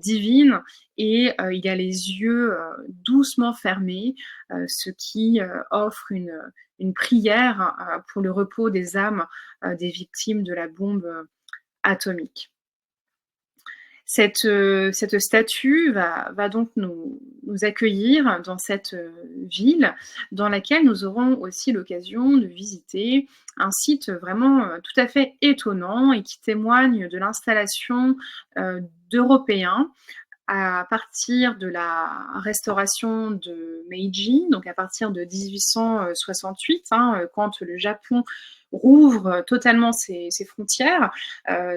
divine, et il a les yeux doucement fermés, ce qui offre une prière pour le repos des âmes des victimes de la bombe atomique. Cette statue va donc nous accueillir dans cette ville, dans laquelle nous aurons aussi l'occasion de visiter un site vraiment tout à fait étonnant et qui témoigne de l'installation d'Européens à partir de la restauration de Meiji, donc à partir de 1868, quand le Japon rouvre totalement ses frontières,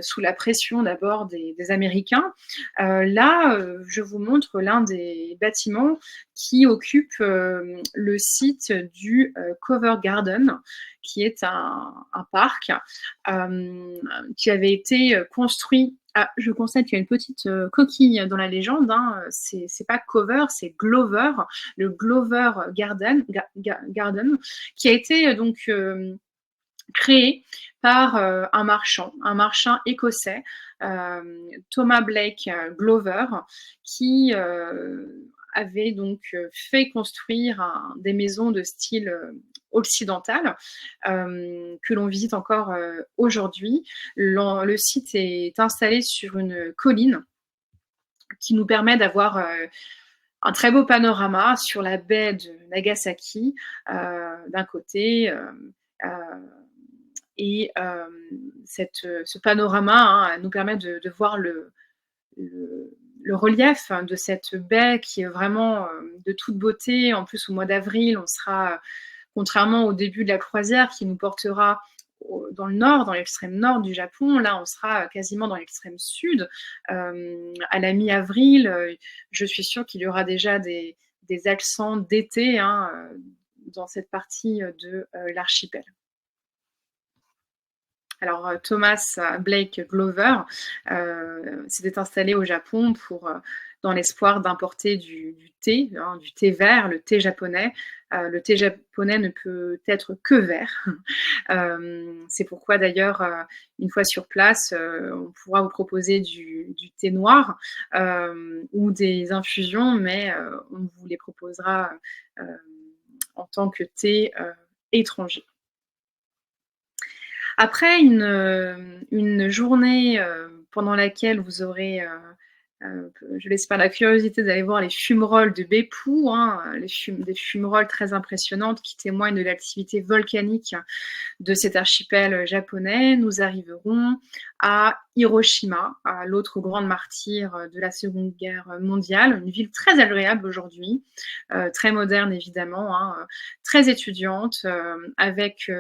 sous la pression d'abord des Américains. Là, je vous montre l'un des bâtiments qui occupe le site du Covent Garden, qui est un parc qui avait été construit. Je constate qu'il y a une petite coquille dans la légende. C'est pas Cover, c'est Glover, le Glover Garden, qui a été donc créé par un marchand écossais, Thomas Blake Glover, qui avait donc fait construire des maisons de style occidental, que l'on visite encore aujourd'hui. Le site est installé sur une colline qui nous permet d'avoir un très beau panorama sur la baie de Nagasaki d'un côté, et ce panorama nous permet de voir le relief de cette baie qui est vraiment de toute beauté. En plus, au mois d'avril, on sera, contrairement au début de la croisière qui nous portera dans le nord, dans l'extrême nord du Japon, là on sera quasiment dans l'extrême sud. À la mi-avril, je suis sûre qu'il y aura déjà des accents d'été dans cette partie de l'archipel. Alors Thomas Blake Glover s'était installé au Japon dans l'espoir d'importer du thé vert, le thé japonais. Le thé japonais ne peut être que vert. C'est pourquoi d'ailleurs, une fois sur place, on pourra vous proposer du thé noir ou des infusions, mais on vous les proposera en tant que thé étranger. Après une journée pendant laquelle vous aurez je laisse pas la curiosité d'aller voir les fumerolles de Beppu, hein, des fumerolles très impressionnantes qui témoignent de l'activité volcanique de cet archipel japonais. Nous arriverons à Hiroshima, à l'autre grande martyre de la Seconde Guerre mondiale, une ville très agréable aujourd'hui, très moderne évidemment, hein, très étudiante, avec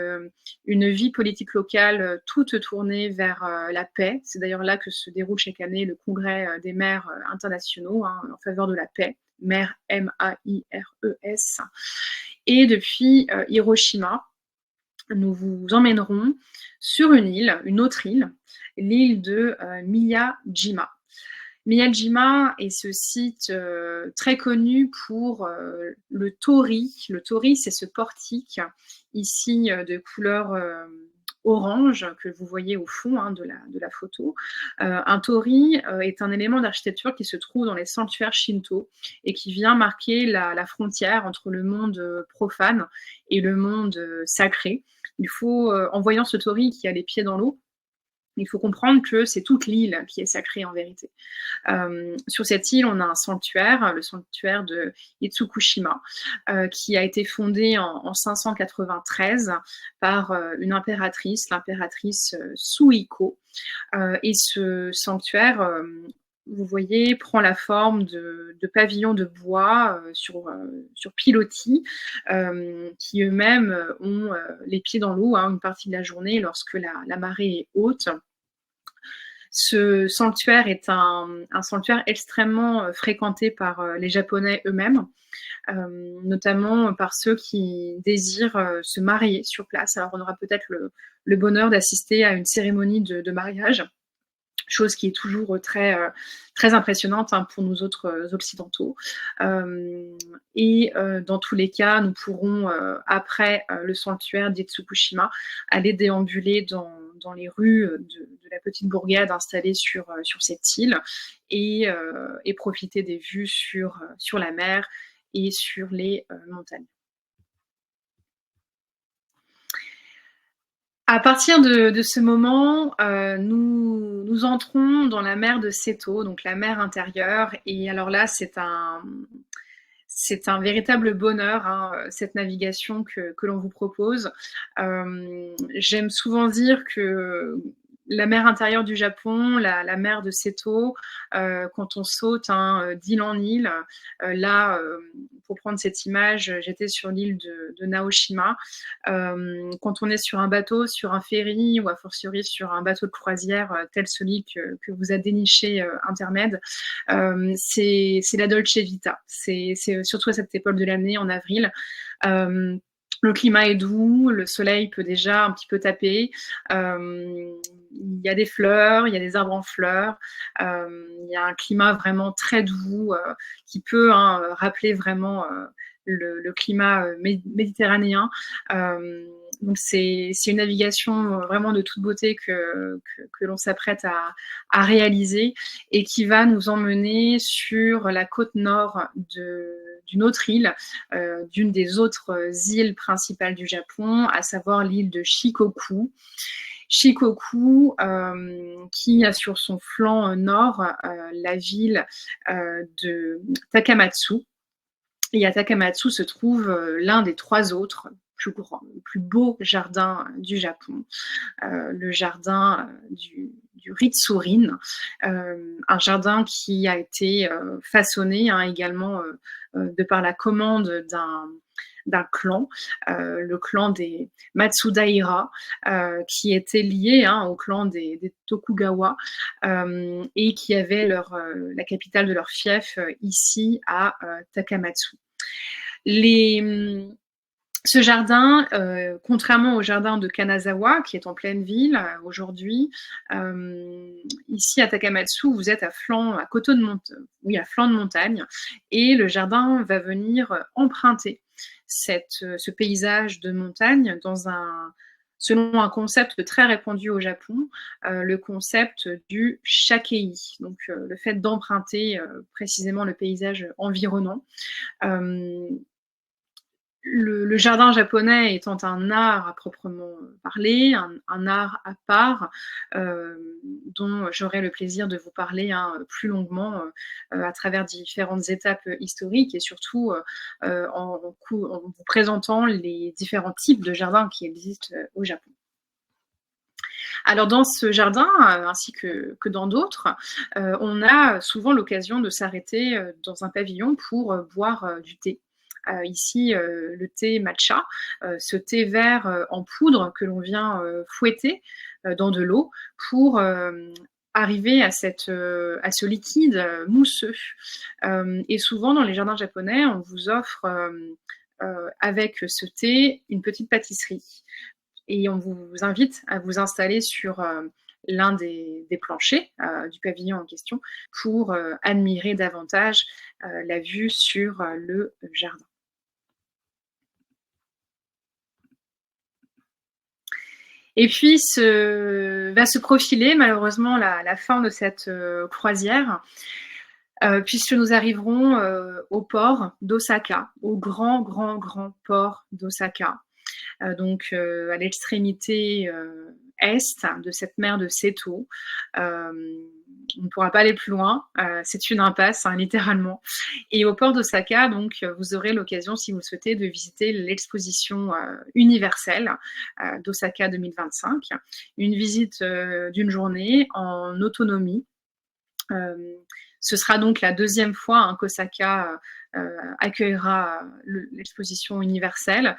une vie politique locale toute tournée vers la paix. C'est d'ailleurs là que se déroule chaque année le congrès des maires internationaux, hein, en faveur de la paix, maires M-A-I-R-E-S. Et depuis Hiroshima, nous vous emmènerons sur une autre île, l'île de Miyajima. Miyajima est ce site très connu pour le torii. Le torii, c'est ce portique ici de couleur orange que vous voyez au fond, hein, de la photo. Un torii est un élément d'architecture qui se trouve dans les sanctuaires shinto et qui vient marquer la frontière entre le monde profane et le monde sacré. Il faut, en voyant ce torii qui a les pieds dans l'eau, il faut comprendre que c'est toute l'île qui est sacrée en vérité. Sur cette île, on a un sanctuaire, le sanctuaire de Itsukushima, qui a été fondé en 593 par une impératrice, l'impératrice Suiko. Et ce sanctuaire, vous voyez, prend la forme de pavillons de bois sur pilotis, qui eux-mêmes ont les pieds dans l'eau, hein, une partie de la journée lorsque la marée est haute. Ce sanctuaire est un sanctuaire extrêmement fréquenté par les Japonais eux-mêmes, notamment par ceux qui désirent se marier sur place. Alors on aura peut-être le bonheur d'assister à une cérémonie de mariage, chose qui est toujours très, très impressionnante, hein, pour nous autres occidentaux. Et dans tous les cas, nous pourrons, après le sanctuaire d'Itsukushima, aller déambuler dans les rues de la petite bourgade installée sur cette île et profiter des vues sur la mer et sur les montagnes. À partir de ce moment, nous entrons dans la mer de Seto, donc la mer intérieure. Et alors là, c'est un véritable bonheur, hein, cette navigation que l'on vous propose. J'aime souvent dire que la mer intérieure du Japon, la mer de Seto, quand on saute, hein, d'île en île, là, pour prendre cette image, j'étais sur l'île de Naoshima. Quand on est sur un bateau, sur un ferry ou a fortiori sur un bateau de croisière tel celui que vous a déniché Intermed, c'est la Dolce Vita. C'est surtout à cette époque de l'année, en avril. Le climat est doux, le soleil peut déjà un petit peu taper. Il y a des fleurs, il y a des arbres en fleurs. Il y a un climat vraiment très doux qui peut, hein, rappeler vraiment le climat méditerranéen. Donc c'est une navigation vraiment de toute beauté que l'on s'apprête à réaliser et qui va nous emmener sur la côte nord d'une autre île, d'une des autres îles principales du Japon, à savoir l'île de Shikoku. Shikoku, qui a sur son flanc nord la ville de Takamatsu. Et à Takamatsu se trouve l'un des 3 autres plus beaux jardins du Japon, le jardin du Ritsurin, un jardin qui a été façonné, hein, également de par la commande d'un clan, le clan des Matsudaira, qui était lié, hein, au clan des Tokugawa, et qui avait la capitale de leur fief ici à Takamatsu. Ce jardin, contrairement au jardin de Kanazawa, qui est en pleine ville aujourd'hui, ici à Takamatsu, vous êtes à flanc de montagne, et le jardin va venir emprunter ce paysage de montagne selon un concept très répandu au Japon, le concept du shakei, donc le fait d'emprunter précisément le paysage environnant. le jardin japonais étant un art à proprement parler, un art à part, dont j'aurai le plaisir de vous parler plus longuement à travers différentes étapes historiques et surtout en vous présentant les différents types de jardins qui existent au Japon. Alors dans ce jardin, ainsi que dans d'autres, on a souvent l'occasion de s'arrêter dans un pavillon pour boire du thé. Ici, le thé matcha, ce thé vert en poudre que l'on vient fouetter dans de l'eau pour arriver à ce liquide mousseux. Et souvent, dans les jardins japonais, on vous offre avec ce thé une petite pâtisserie. Et on vous invite à vous installer sur l'un des planchers du pavillon en question pour admirer davantage la vue sur le jardin. Et puis va se profiler malheureusement la fin de cette croisière, puisque nous arriverons au port d'Osaka, au grand port d'Osaka. Donc à l'extrémité est de cette mer de Seto. On ne pourra pas aller plus loin, c'est une impasse, littéralement. Et au port d'Osaka, donc, vous aurez l'occasion, si vous le souhaitez, de visiter l'exposition universelle d'Osaka 2025. Une visite d'une journée en autonomie. Ce sera donc la deuxième fois qu'Osaka accueillera l'exposition universelle.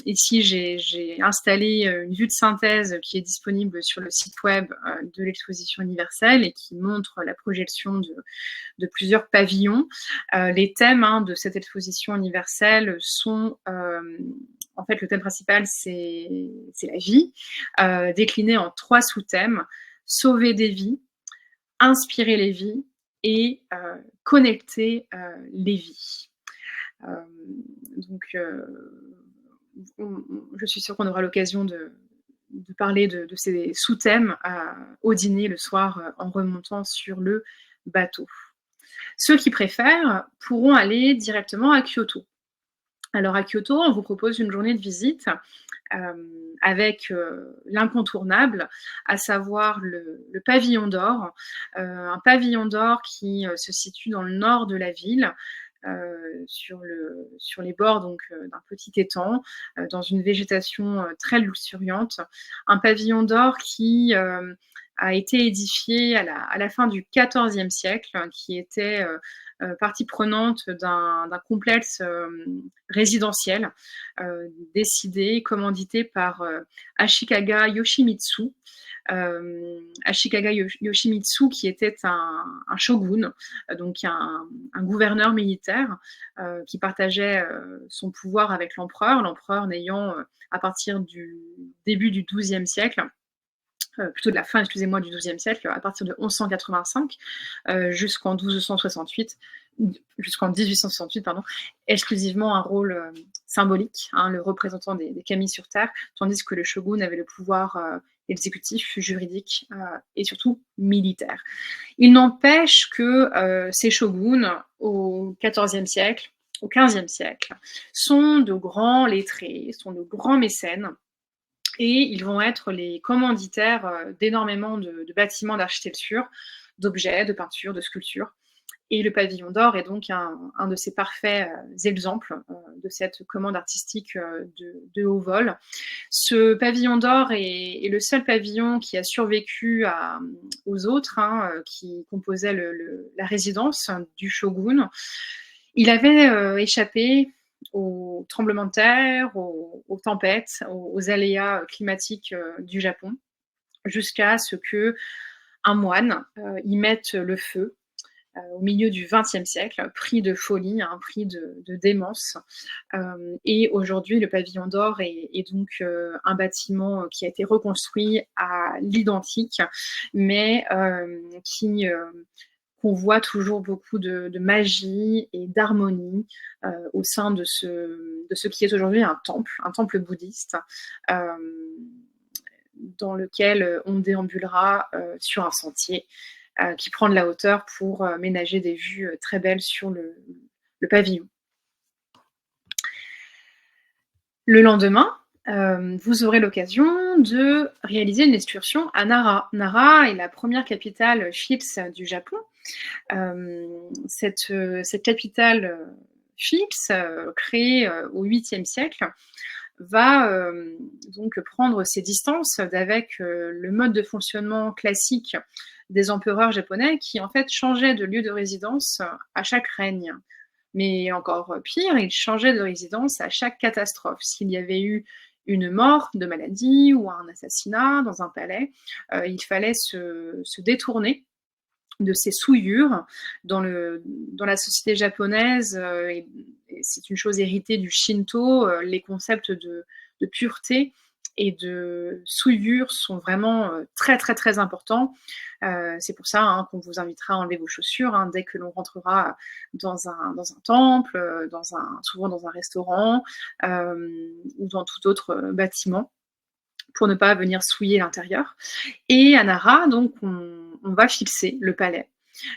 Ici, j'ai installé une vue de synthèse qui est disponible sur le site web de l'exposition universelle et qui montre la projection de plusieurs pavillons. Les thèmes de cette exposition universelle sont... en fait, le thème principal, c'est la vie, décliné en 3 sous-thèmes: sauver des vies, inspirer les vies et connecter les vies. Donc, je suis sûre qu'on aura l'occasion de parler de ces sous-thèmes au dîner le soir en remontant sur le bateau. Ceux qui préfèrent pourront aller directement à Kyoto. Alors à Kyoto, on vous propose une journée de visite avec l'incontournable, à savoir le pavillon d'or, un pavillon d'or qui se situe dans le nord de la ville, sur les bords donc d'un petit étang, dans une végétation très luxuriante. Un pavillon d'or qui a été édifié à la fin du XIVe siècle, qui était partie prenante d'un complexe résidentiel décidé, commandité par Ashikaga Yoshimitsu. Ashikaga Yoshimitsu, qui était un shogun, donc un gouverneur militaire qui partageait son pouvoir avec l'empereur n'ayant, à partir du début du XIIe siècle, plutôt de la fin, excusez-moi, du XIIe siècle, à partir de 1185 jusqu'en 1868, pardon, exclusivement un rôle symbolique, le représentant des kami sur terre, tandis que le shogun avait le pouvoir exécutif, juridique et surtout militaire. Il n'empêche que ces shoguns, au XIVe siècle, au XVe siècle, sont de grands lettrés, sont de grands mécènes, et ils vont être les commanditaires d'énormément de bâtiments d'architecture, d'objets, de peintures, de sculptures. Et le pavillon d'or est donc un de ces parfaits exemples de cette commande artistique de haut vol. Ce pavillon d'or est le seul pavillon qui a survécu aux autres, qui composaient la résidence du shogun. Il avait échappé aux tremblements de terre, aux tempêtes, aux aléas climatiques du Japon, jusqu'à ce qu'un moine y mette le feu au milieu du XXe siècle, pris de folie, pris de démence. Et aujourd'hui, le pavillon d'or est donc un bâtiment qui a été reconstruit à l'identique, mais qu'on voit toujours beaucoup de magie et d'harmonie au sein de ce qui est aujourd'hui un temple bouddhiste, dans lequel on déambulera sur un sentier qui prend de la hauteur pour ménager des vues très belles sur le pavillon. Le lendemain, vous aurez l'occasion de réaliser une excursion à Nara. Nara est la première capitale fixe du Japon. Cette capitale fixe, créée au 8e siècle, va donc prendre ses distances avec le mode de fonctionnement classique des empereurs japonais qui en fait changeaient de lieu de résidence à chaque règne. Mais encore pire, ils changeaient de résidence à chaque catastrophe. S'il y avait eu une mort de maladie ou un assassinat dans un palais, il fallait se détourner de ces souillures dans la société japonaise, et c'est une chose héritée du Shinto, les concepts de pureté et de souillure sont vraiment très très très importants. C'est pour ça qu'on vous invitera à enlever vos chaussures dès que l'on rentrera dans un temple, souvent dans un restaurant ou dans tout autre bâtiment, pour ne pas venir souiller l'intérieur. Et à Nara, donc, on va fixer le palais.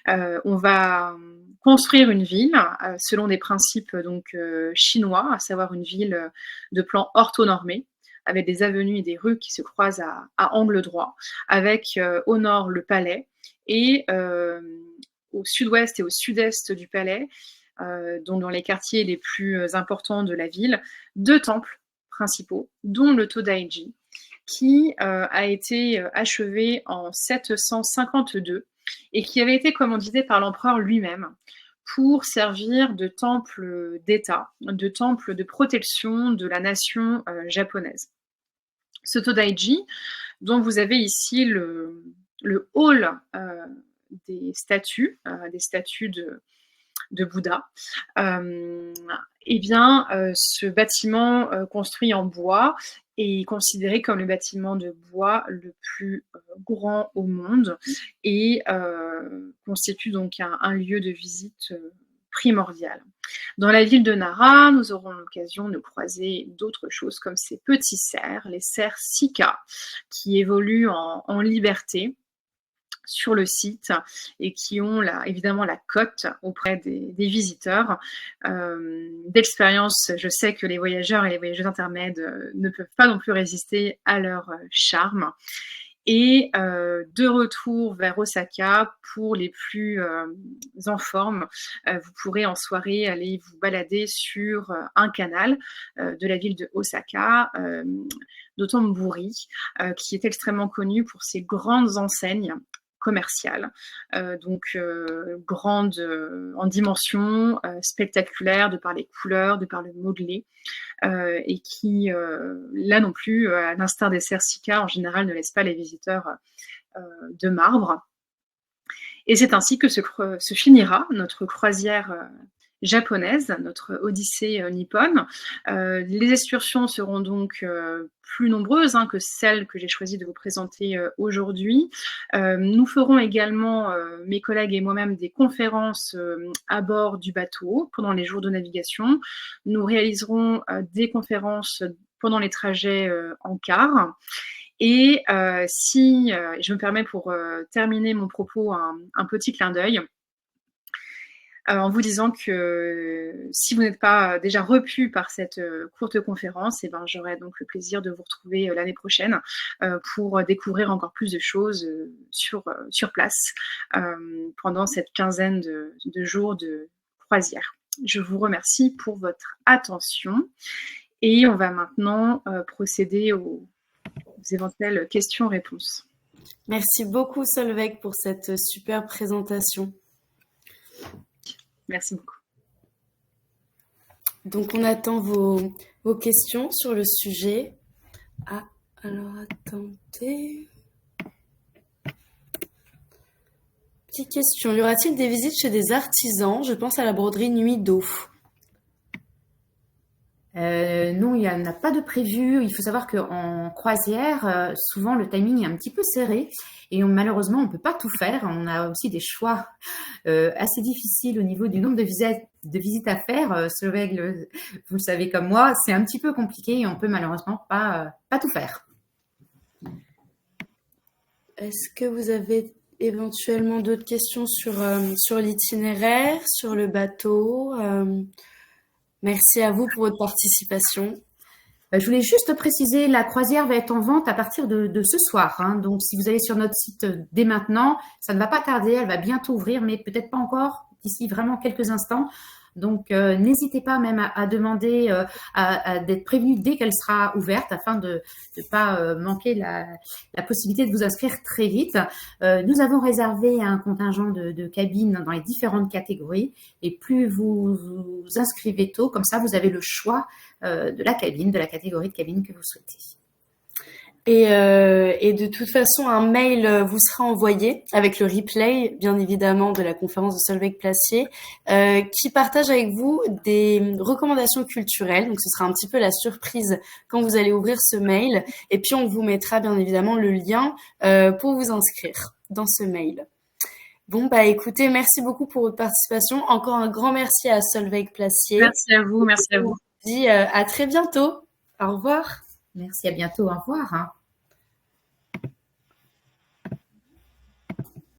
On va construire une ville selon des principes donc chinois, à savoir une ville de plan orthonormé, avec des avenues et des rues qui se croisent à angle droit, avec au nord le palais et au sud-ouest et au sud-est du palais, donc dans les quartiers les plus importants de la ville, 2 temples principaux, dont le Todaiji, qui a été achevé en 752 et qui avait été commandité par l'empereur lui-même pour servir de temple d'État, de temple de protection de la nation japonaise. Ce Todaiji, dont vous avez ici le hall des statues de Bouddha, eh bien, ce bâtiment construit en bois est considéré comme le bâtiment de bois le plus grand au monde et constitue donc un lieu de visite primordial. Dans la ville de Nara, nous aurons l'occasion de croiser d'autres choses comme ces petits cerfs, les cerfs Sika, qui évoluent en liberté sur le site et qui ont évidemment la cote auprès des visiteurs. D'expérience, je sais que les voyageurs et les voyageuses intermèdes ne peuvent pas non plus résister à leur charme. Et de retour vers Osaka, pour les plus en forme, vous pourrez en soirée aller vous balader sur un canal de la ville de Osaka, d'Otomburi, qui est extrêmement connu pour ses grandes enseignes commerciales, donc grandes en dimension, spectaculaires de par les couleurs, de par le modelé, et qui, là non plus, à l'instar des cerfs Sika, en général ne laissent pas les visiteurs de marbre. Et c'est ainsi que se finira notre croisière japonaise, notre odyssée nippone. Les excursions seront donc plus nombreuses que celles que j'ai choisi de vous présenter aujourd'hui. Nous ferons également, mes collègues et moi-même, des conférences à bord du bateau pendant les jours de navigation. Nous réaliserons des conférences pendant les trajets en car. Et si je me permets pour terminer mon propos un petit clin d'œil, en vous disant que si vous n'êtes pas déjà repu par cette courte conférence, eh ben, j'aurai donc le plaisir de vous retrouver l'année prochaine pour découvrir encore plus de choses sur place pendant cette quinzaine de jours de croisière. Je vous remercie pour votre attention et on va maintenant procéder aux éventuelles questions-réponses. Merci beaucoup Solveig pour cette super présentation. Merci beaucoup. Donc on attend vos questions sur le sujet. Ah, alors attendez. Petite question, y aura-t-il des visites chez des artisans? Je pense à la broderie Nuit d'eau. Non, il n'y en a pas de prévu. Il faut savoir qu'en croisière, souvent le timing est un petit peu serré et malheureusement, on ne peut pas tout faire. On a aussi des choix assez difficiles au niveau du nombre de visites à faire. Solveig, vous le savez comme moi, c'est un petit peu compliqué et on peut malheureusement pas tout faire. Est-ce que vous avez éventuellement d'autres questions sur l'itinéraire, sur le bateau? Merci à vous pour votre participation. Je voulais juste préciser, la croisière va être en vente à partir de ce soir, hein. Donc, si vous allez sur notre site dès maintenant, ça ne va pas tarder, elle va bientôt ouvrir, mais peut-être pas encore, d'ici vraiment quelques instants. Donc, n'hésitez pas même à demander d'être prévenu dès qu'elle sera ouverte afin de ne pas manquer la possibilité de vous inscrire très vite. Nous avons réservé un contingent de cabines dans les différentes catégories et plus vous vous inscrivez tôt, comme ça, vous avez le choix de la cabine, de la catégorie de cabine que vous souhaitez. Et de toute façon, un mail vous sera envoyé avec le replay, bien évidemment, de la conférence de Solveig Placier, qui partage avec vous des recommandations culturelles. Donc, ce sera un petit peu la surprise quand vous allez ouvrir ce mail. Et puis, on vous mettra bien évidemment le lien pour vous inscrire dans ce mail. Bon, bah écoutez, merci beaucoup pour votre participation. Encore un grand merci à Solveig Placier. Merci à vous, merci à vous. Je vous dis à très bientôt. Au revoir. Merci, à bientôt, au revoir.